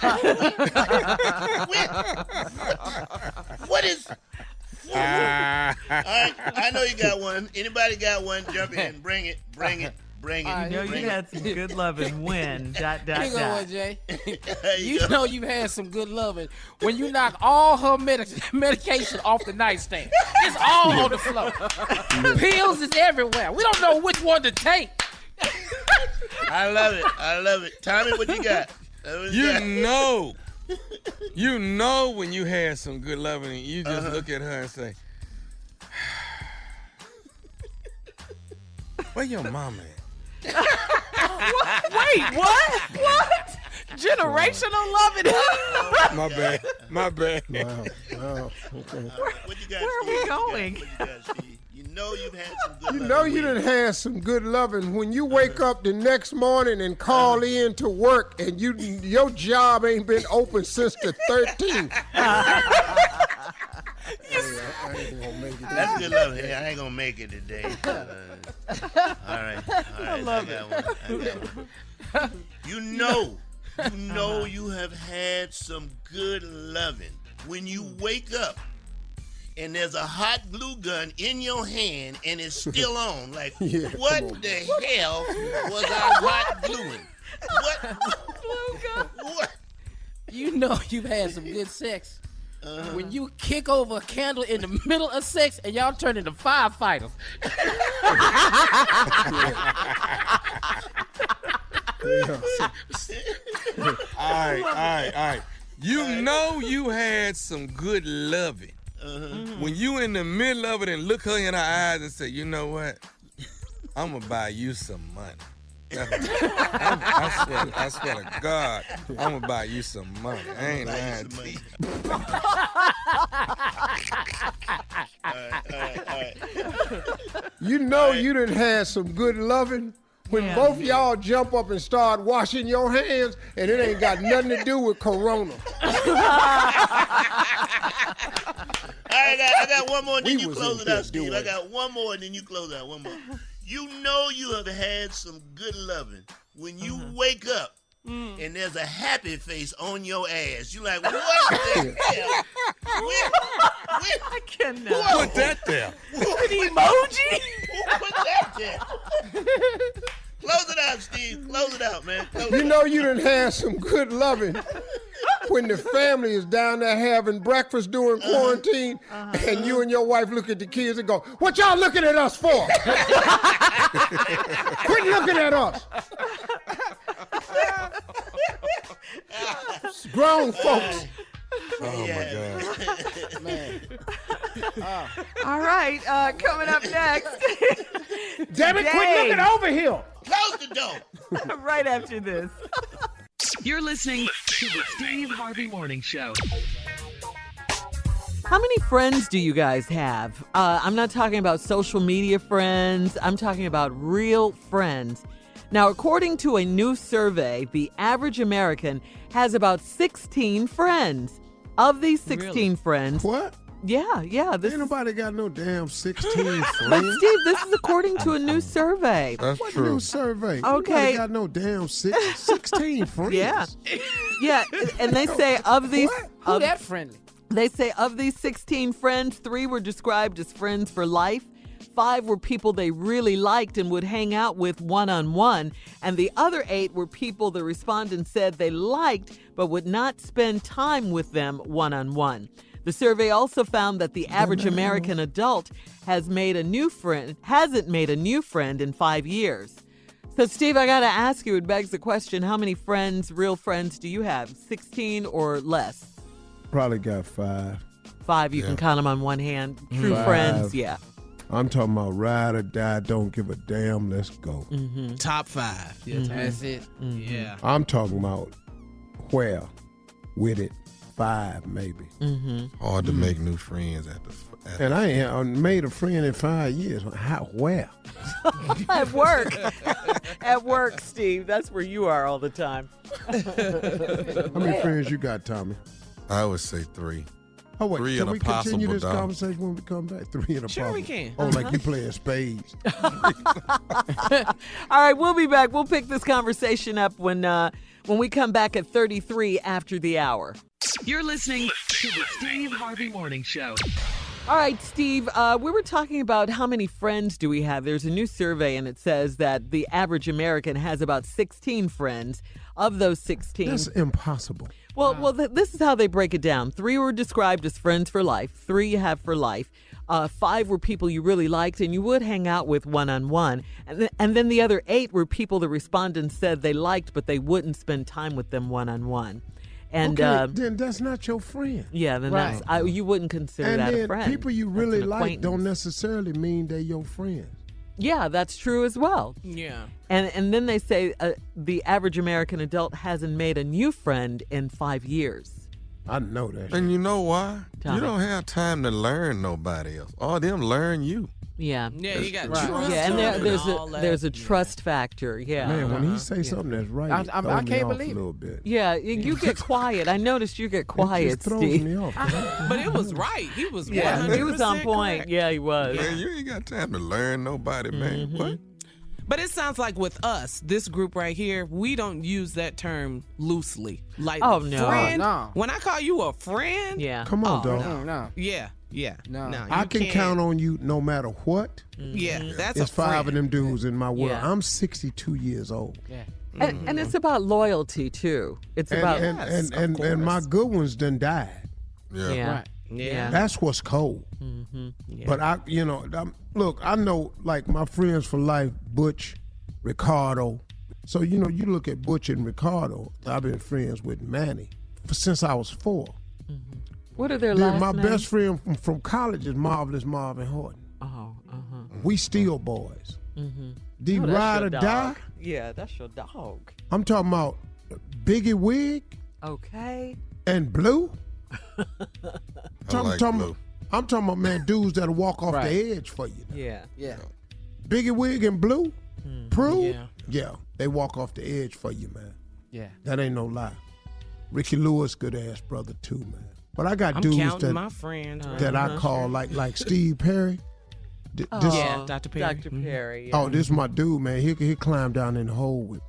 Speaker 16: What is... All right, I know you got one. Anybody got one? Jump in. Bring it.
Speaker 13: You know you had some good loving when, ...
Speaker 17: Here you go, one, Jay. You know you've had some good loving when you knock all her medication off the nightstand. It's all on the floor. Pills is everywhere. We don't know which one to take.
Speaker 16: I love it. Tommy, what you got?
Speaker 1: You know when you had some good loving and you just look at her and say, where your mama at?
Speaker 13: Wait, what? Generational loving?
Speaker 1: My bad.
Speaker 2: Wow. Okay.
Speaker 16: What you got,
Speaker 13: Where are we going?
Speaker 16: You know you've had some good loving.
Speaker 2: You know you done had some good loving when you wake up the next morning and call in to work and your job ain't been open since the 13th. I ain't gonna make it.
Speaker 16: That's good loving. Hey, I ain't gonna make it today. All right.
Speaker 13: I love it.
Speaker 16: I got one. You know you have had some good loving when you wake up and there's a hot glue gun in your hand and it's still on. Like, what the hell was I hot gluing? What?
Speaker 17: You know you've had some good sex when you kick over a candle in the middle of sex and y'all turn into firefighters.
Speaker 1: All right. You know you had some good loving. When you in the middle of it and look her in her eyes and say, you know what? I'm going to buy you some money. I swear to God, I'm going to buy you some money. I ain't lying to you.
Speaker 16: All right.
Speaker 2: You know you done had some good loving when both y'all jump up and start washing your hands and it ain't got nothing to do with Corona.
Speaker 16: I got one more, and then you close it out, Steve. I got one more, and then you close it out. One more. You know you have had some good loving when you wake up and there's a happy face on your ass. You like, what the hell?
Speaker 13: I cannot.
Speaker 1: Who put that there?
Speaker 13: An emoji?
Speaker 16: Who put that there? Close it out, Steve. Close it out, man.
Speaker 2: You know you done had some good loving when the family is down there having breakfast during quarantine and you and your wife look at the kids and go, what y'all looking at us for? Quit looking at us. Grown folks.
Speaker 1: Oh, my God.
Speaker 16: Man.
Speaker 13: All right, coming up next.
Speaker 2: Damn it, quit looking over here.
Speaker 16: Close the door.
Speaker 13: Right after this.
Speaker 3: You're listening to the Steve Harvey Morning Show.
Speaker 13: How many friends do you guys have? I'm not talking about social media friends. I'm talking about real friends. Now, according to a new survey, the average American has about 16 friends. Of these 16 friends...
Speaker 2: What?
Speaker 13: Yeah.
Speaker 2: Ain't nobody got no damn 16 friends.
Speaker 13: But Steve, this is according to a new survey.
Speaker 1: That's
Speaker 2: what
Speaker 1: true.
Speaker 2: New survey?
Speaker 13: Okay.
Speaker 2: Nobody got no damn 16 friends.
Speaker 13: Yeah, and they say of these...
Speaker 17: Who that friendly?
Speaker 13: They say of these 16 friends, 3 were described as friends for life, 5 were people they really liked and would hang out with one-on-one. And the other 8 were people the respondents said they liked but would not spend time with them one-on-one. The survey also found that the average American adult hasn't made a new friend in 5 years. So, Steve, I got to ask you, it begs the question, how many real friends do you have? 16 or less?
Speaker 2: Probably got 5.
Speaker 13: 5, you can count them on one hand. True friends, yeah.
Speaker 2: I'm talking about ride or die, don't give a damn, let's go.
Speaker 13: Mm-hmm.
Speaker 12: Top 5. Yeah,
Speaker 17: That's it.
Speaker 13: Mm-hmm.
Speaker 12: Yeah.
Speaker 2: I'm talking about where, with it, 5 maybe.
Speaker 1: Hard to make new friends at the.
Speaker 2: And I ain't made a friend in 5 years. How? Where?
Speaker 13: At work. At work, Steve. That's where you are all the time.
Speaker 2: How many friends you got, Tommy?
Speaker 1: I would say 3.
Speaker 2: Oh, wait.
Speaker 1: 3
Speaker 2: Can
Speaker 1: and
Speaker 2: we
Speaker 1: a possible
Speaker 2: continue this
Speaker 1: dog.
Speaker 2: conversation when we come back? 3 and a
Speaker 12: Sure,
Speaker 2: possible.
Speaker 12: we can.
Speaker 2: Oh, like you playing spades.
Speaker 13: All right, we'll be back. We'll pick this conversation up when we come back at 33 after the hour.
Speaker 3: You're listening to the Steve Harvey Morning Show.
Speaker 13: All right, Steve, we were talking about how many friends do we have. There's a new survey, and it says that the average American has about 16 friends. Of those 16...
Speaker 2: That's impossible.
Speaker 13: Well, this is how they break it down. 3 were described as friends for life. 3 you have for life. 5 were people you really liked and you would hang out with one-on-one. And then the other 8 were people the respondents said they liked, but they wouldn't spend time with them one-on-one. And
Speaker 2: then that's not your friend.
Speaker 13: Yeah, then
Speaker 17: Right.
Speaker 13: you wouldn't consider that a friend.
Speaker 2: And then people you really
Speaker 13: That's an
Speaker 2: like don't
Speaker 13: acquaintance.
Speaker 2: necessarily mean they're your friends.
Speaker 13: Yeah, that's true as well.
Speaker 12: Yeah.
Speaker 13: And then they say the average American adult hasn't made a new friend in 5 years.
Speaker 2: I know that.
Speaker 1: And you know why?
Speaker 13: Tommy.
Speaker 1: You don't have time to learn nobody else. All them learn you.
Speaker 13: Yeah.
Speaker 12: Yeah, you got
Speaker 1: Right.
Speaker 12: trust.
Speaker 13: Yeah, and
Speaker 12: all that.
Speaker 13: there's a trust factor. Yeah.
Speaker 2: Man, when he say something that's right,
Speaker 17: I
Speaker 2: it throws
Speaker 17: can't
Speaker 2: me off
Speaker 17: believe
Speaker 2: a
Speaker 17: it.
Speaker 2: little bit.
Speaker 13: Yeah, you get quiet. I noticed you get
Speaker 2: It
Speaker 13: quiet,
Speaker 2: just throws
Speaker 13: Steve.
Speaker 2: me off.
Speaker 12: But it was right. He was 100%
Speaker 13: Yeah, he was on point.
Speaker 12: correct.
Speaker 13: Yeah, he was.
Speaker 1: Man, you ain't got time to learn nobody, man. What?
Speaker 12: But it sounds like with us, this group right here, we don't use that term loosely. Like,
Speaker 13: Oh, no.
Speaker 12: friend,
Speaker 17: No.
Speaker 12: when I call you a friend,
Speaker 13: Yeah.
Speaker 2: Come on, dog.
Speaker 17: No.
Speaker 12: yeah.
Speaker 17: No.
Speaker 2: I
Speaker 12: you
Speaker 2: can
Speaker 12: can't.
Speaker 2: count on you no matter what.
Speaker 12: Yeah, that's
Speaker 2: It's
Speaker 12: a
Speaker 2: 5
Speaker 12: friend.
Speaker 2: of them dudes in my world.
Speaker 13: Yeah.
Speaker 2: I'm 62 years old.
Speaker 17: Yeah.
Speaker 13: And it's about loyalty too. It's about
Speaker 2: And my good ones done died.
Speaker 1: Yeah.
Speaker 13: yeah.
Speaker 17: Right.
Speaker 12: Yeah.
Speaker 2: That's what's cold. But I know like my friends for life, Butch, Ricardo. So, you look at Butch and Ricardo. I've been friends with Manny since I was 4.
Speaker 13: What are their
Speaker 2: Then
Speaker 13: last
Speaker 2: my
Speaker 13: names?
Speaker 2: best friend from college is Marvelous Marvin Horton.
Speaker 13: Oh,
Speaker 2: We still boys. The
Speaker 13: Oh, that's
Speaker 2: ride
Speaker 13: your
Speaker 2: or
Speaker 13: dog.
Speaker 2: die,
Speaker 13: Yeah, that's your dog.
Speaker 2: I'm talking about Biggie Wig
Speaker 13: Okay.
Speaker 2: and Blue.
Speaker 1: I like Blue.
Speaker 2: I'm talking about, man, dudes that'll walk off
Speaker 17: Right.
Speaker 2: the edge for you.
Speaker 13: Yeah.
Speaker 17: Yeah.
Speaker 2: Biggie Wig and Blue, Prue,
Speaker 12: Yeah.
Speaker 2: they walk off the edge for you, man.
Speaker 17: Yeah.
Speaker 2: That ain't no lie. Ricky Lewis, good ass brother too, man. But I got
Speaker 12: I'm
Speaker 2: dudes
Speaker 12: counting
Speaker 2: that
Speaker 12: my friends.
Speaker 2: that I call like Steve Perry. This,
Speaker 12: Yeah, Dr. Perry.
Speaker 13: Dr. Perry.
Speaker 2: Oh, this is my dude, man. He climbed down in the hole with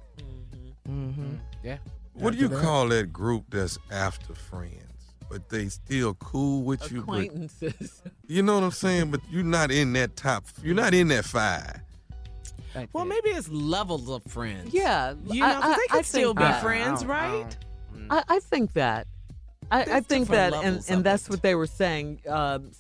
Speaker 2: me.
Speaker 17: Yeah.
Speaker 1: What do you
Speaker 2: After that-
Speaker 1: call that group that's after friends, but they still cool with you? But,
Speaker 13: Acquaintances.
Speaker 1: you know what I'm saying? But you're not in that top. You're not in that 5.
Speaker 12: Well, maybe it's levels of friends.
Speaker 13: Yeah.
Speaker 12: You know, 'cause they
Speaker 13: I
Speaker 12: can still
Speaker 13: think
Speaker 12: be
Speaker 13: that.
Speaker 12: friends, right?
Speaker 13: I think that. I
Speaker 12: There's
Speaker 13: think
Speaker 12: different
Speaker 13: that,
Speaker 12: levels
Speaker 13: and
Speaker 12: of
Speaker 13: that's
Speaker 12: it.
Speaker 13: what they were saying.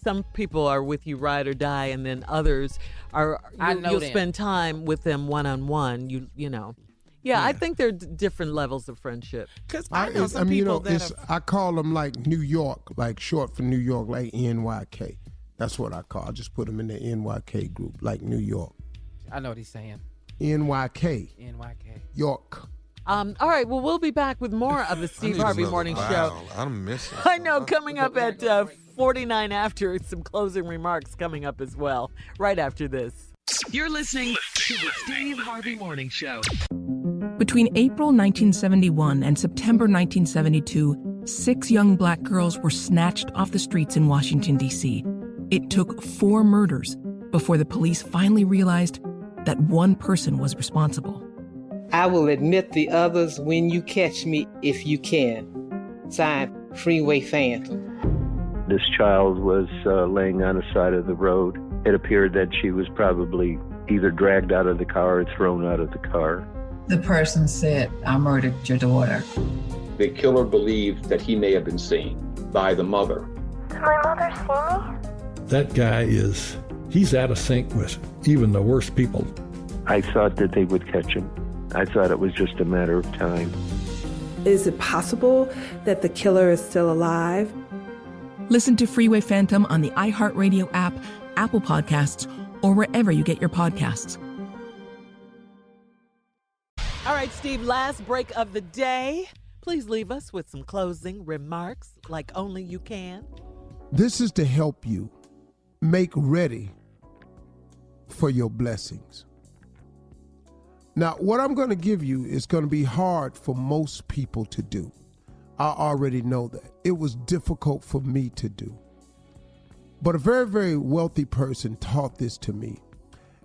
Speaker 13: Some people are with you ride or die, and then others are. You'll
Speaker 17: them.
Speaker 13: spend time with them one-on-one. You know. Yeah, I think there are different levels of friendship.
Speaker 12: Because I know some people that have...
Speaker 2: I call them like New York, like short for New York, like NYK. That's what I call. I just put them in the NYK group, like New York.
Speaker 17: I know what he's saying.
Speaker 2: NYK.
Speaker 17: NYK.
Speaker 2: York.
Speaker 13: All right, well, we'll be back with more of the Steve Harvey Morning Show.
Speaker 1: I'm missing.
Speaker 13: I know, coming up at 49 after, some closing remarks coming up as well, right after this.
Speaker 3: You're listening to the Steve Harvey Morning Show.
Speaker 4: Between April 1971 and September 1972, 6 young black girls were snatched off the streets in Washington, D.C. It took 4 murders before the police finally realized that one person was responsible.
Speaker 5: I will admit the others when you catch me, if you can. Signed, Freeway Phantom.
Speaker 6: This child was laying on the side of the road. It appeared that she was probably either dragged out of the car or thrown out of the car.
Speaker 7: The person said, I murdered your daughter.
Speaker 8: The killer believed that he may have been seen by the mother.
Speaker 9: Did my mother see me?
Speaker 10: That guy he's out of sync with even the worst people.
Speaker 6: I thought that they would catch him. I thought it was just a matter of time.
Speaker 11: Is it possible that the killer is still alive?
Speaker 4: Listen to Freeway Phantom on the iHeartRadio app, Apple Podcasts, or wherever you get your podcasts.
Speaker 13: All right, Steve, last break of the day. Please leave us with some closing remarks like only you can.
Speaker 2: This is to help you make ready for your blessings. Now, what I'm going to give you is going to be hard for most people to do. I already know that. It was difficult for me to do. But a very, very wealthy person taught this to me.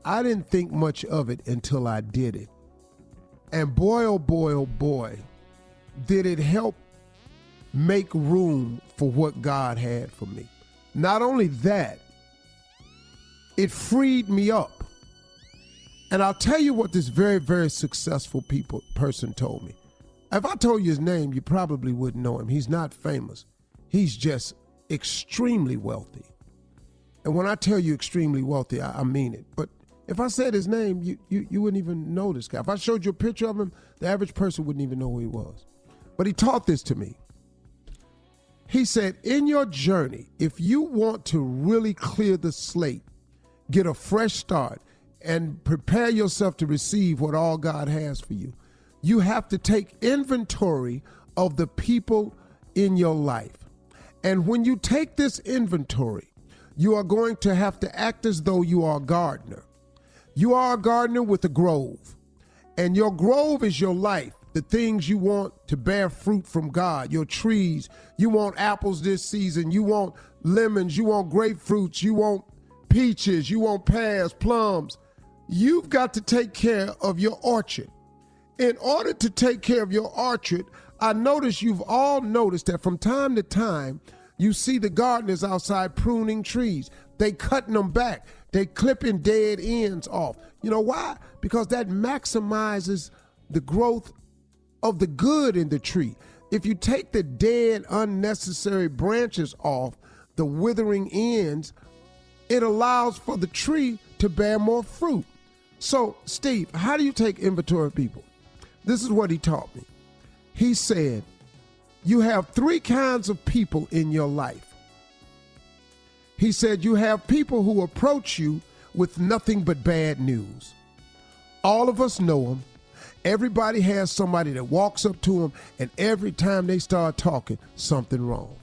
Speaker 2: I didn't think much of it until I did it. And boy, oh boy, oh boy, did it help make room for what God had for me. Not only that, it freed me up. And I'll tell you what this very, very successful person told me. If I told you his name, you probably wouldn't know him. He's not famous. He's just extremely wealthy. And when I tell you extremely wealthy, I mean it. But if I said his name, you wouldn't even know this guy. If I showed you a picture of him, the average person wouldn't even know who he was. But he taught this to me. He said, in your journey, if you want to really clear the slate, get a fresh start, and prepare yourself to receive what all God has for you, you have to take inventory of the people in your life. And when you take this inventory, you are going to have to act as though you are a gardener. You are a gardener with a grove, and your grove is your life, the things you want to bear fruit from God, your trees. You want apples this season, you want lemons, you want grapefruits, you want peaches, you want pears, plums. You've got to take care of your orchard. In order to take care of your orchard, I notice you've all noticed that from time to time, you see the gardeners outside pruning trees. They cutting them back. They clipping dead ends off. You know why? Because that maximizes the growth of the good in the tree. If you take the dead, unnecessary branches off, the withering ends, it allows for the tree to bear more fruit. So, Steve, how do you take inventory of people? This is what he taught me. He said, you have three kinds of people in your life. He said, you have people who approach you with nothing but bad news. All of us know them. Everybody has somebody that walks up to them, and every time they start talking, something wrong.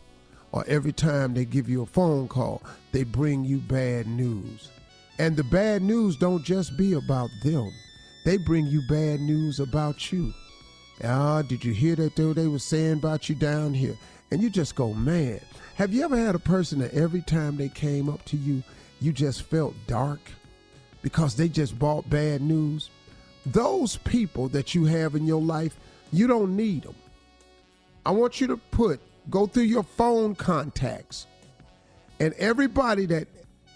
Speaker 2: Or every time they give you a phone call, they bring you bad news. And the bad news don't just be about them. They bring you bad news about you. Did you hear that they were saying about you down here? And you just go, man. Have you ever had a person that every time they came up to you, you just felt dark because they just brought bad news? Those people that you have in your life, you don't need them. I want you to go through your phone contacts, and everybody that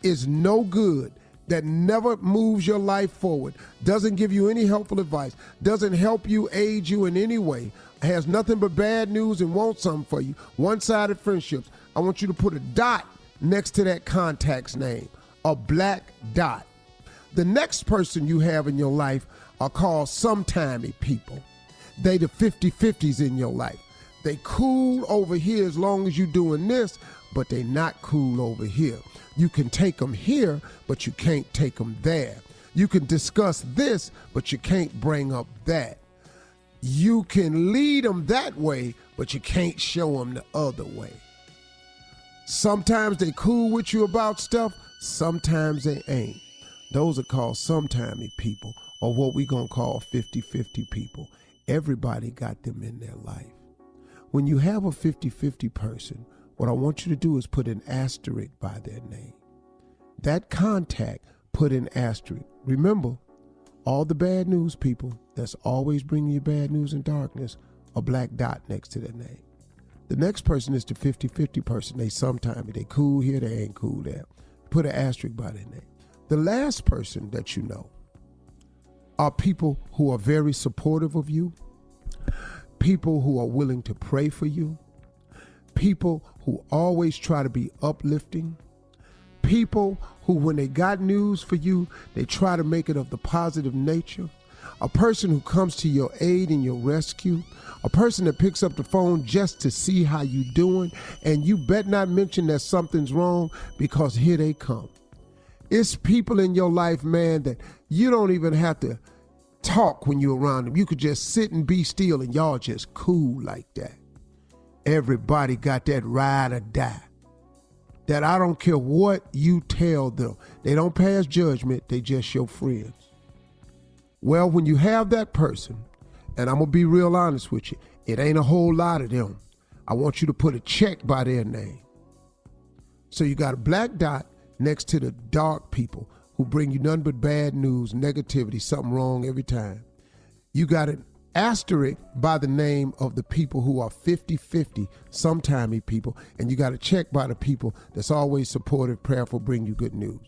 Speaker 2: is no good, that never moves your life forward, doesn't give you any helpful advice, doesn't help you, aid you in any way, has nothing but bad news and wants something for you, one-sided friendships, I want you to put a dot next to that contact's name, a black dot. The next person you have in your life are called sometimey people. They the 50-50s in your life. They cool over here as long as you're doing this, but they not cool over here. You can take them here, but you can't take them there. You can discuss this, but you can't bring up that. You can lead them that way, but you can't show them the other way. Sometimes they cool with you about stuff, sometimes they ain't. Those are called sometimey people, or what we gonna call 50-50 people. Everybody got them in their life. When you have a 50-50 person, what I want you to do is put an asterisk by their name. That contact, put an asterisk. Remember, all the bad news people that's always bringing you bad news and darkness, a black dot next to their name. The next person is the 50-50 person. They sometime, they cool here, they ain't cool there. put an asterisk by their name. The last person that you know are people who are very supportive of you, people who are willing to pray for you, people who always try to be uplifting, people who, when they got news for you, they try to make it of the positive nature, a person who comes to your aid and your rescue, a person that picks up the phone just to see how you doing, and you bet not mention that something's wrong, because here they come. It's people in your life, man, that you don't even have to talk when you're around them. You could just sit and be still, and y'all just cool like that. Everybody got that ride or die. That I don't care what you tell them. They don't pass judgment. They just your friends. Well, when you have that person, and I'm going to be real honest with you, it ain't a whole lot of them. I want you to put a check by their name. So you got a black dot next to the dark people who bring you nothing but bad news, negativity, something wrong every time. You got an asterisk by the name of the people who are 50-50, sometimey people, and you got a check by the people that's always supportive, prayerful, bring you good news.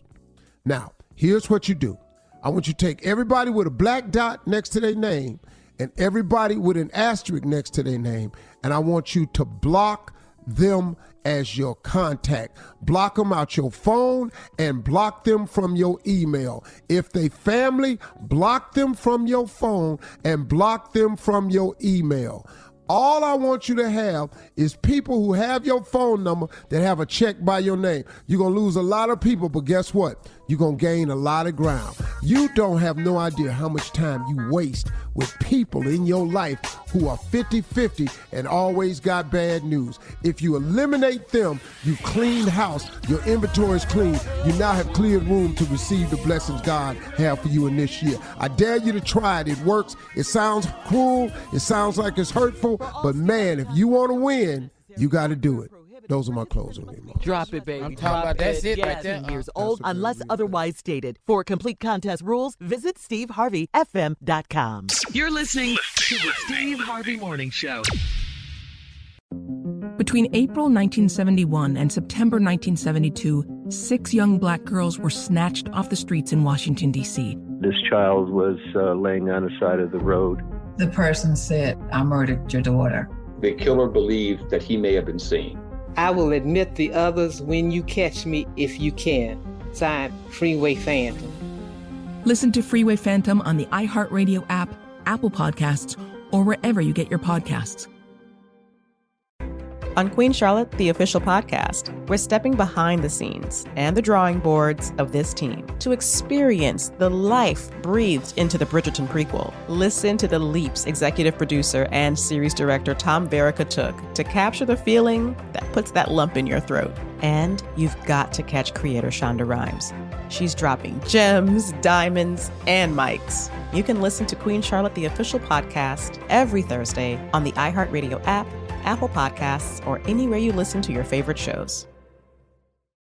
Speaker 2: Now, here's what you do. I want you to take everybody with a black dot next to their name and everybody with an asterisk next to their name, and I want you to block them as your contact. Block them out your phone and block them from your email. If they family, block them from your phone and block them from your email. All I want you to have is people who have your phone number that have a check by your name. You're going to lose a lot of people, but guess what? You're going to gain a lot of ground. You don't have no idea how much time you waste with people in your life who are 50-50 and always got bad news. If you eliminate them, you cleaned house, your inventory is clean, you now have cleared room to receive the blessings God have for you in this year. I dare you to try it. It works. It sounds cruel. It sounds like it's hurtful, but man, if you want to win, you got to do it. Those are my closing remarks.
Speaker 14: Drop it, baby.
Speaker 17: I'm talking about that's it right there.
Speaker 14: Years old, unless otherwise stated. For complete contest rules, visit SteveHarveyFM.com.
Speaker 3: You're listening to the Steve Harvey Morning Show.
Speaker 4: Between April 1971 and September 1972, 6 young black girls were snatched off the streets in Washington, D.C.
Speaker 6: This child was laying on the side of the road.
Speaker 7: The person said, I murdered your daughter.
Speaker 8: The killer believed that he may have been seen.
Speaker 5: I will admit the others when you catch me if you can. Signed, Freeway Phantom.
Speaker 4: Listen to Freeway Phantom on the iHeartRadio app, Apple Podcasts, or wherever you get your podcasts.
Speaker 22: On Queen Charlotte, the official podcast, we're stepping behind the scenes and the drawing boards of this team to experience the life breathed into the Bridgerton prequel. Listen to the leaps executive producer and series director Tom Verica took to capture the feeling that puts that lump in your throat. And you've got to catch creator Shonda Rhimes. She's dropping gems, diamonds, and mics. You can listen to Queen Charlotte, the official podcast, every Thursday on the iHeartRadio app, Apple Podcasts, or anywhere you listen to your favorite shows.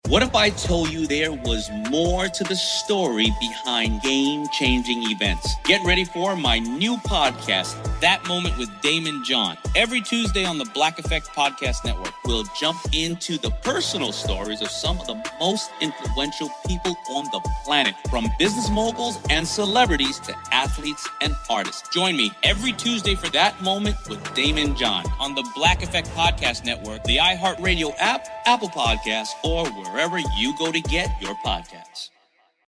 Speaker 18: What if I told you there was more to the story behind game-changing events? Get ready for my new podcast, That Moment with Damon John. Every Tuesday on the Black Effect Podcast Network, we'll jump into the personal stories of some of the most influential people on the planet, from business moguls and celebrities to athletes and artists. Join me every Tuesday for That Moment with Damon John on the Black Effect Podcast Network, the iHeartRadio app, Apple Podcasts, or wherever you go to get your podcasts.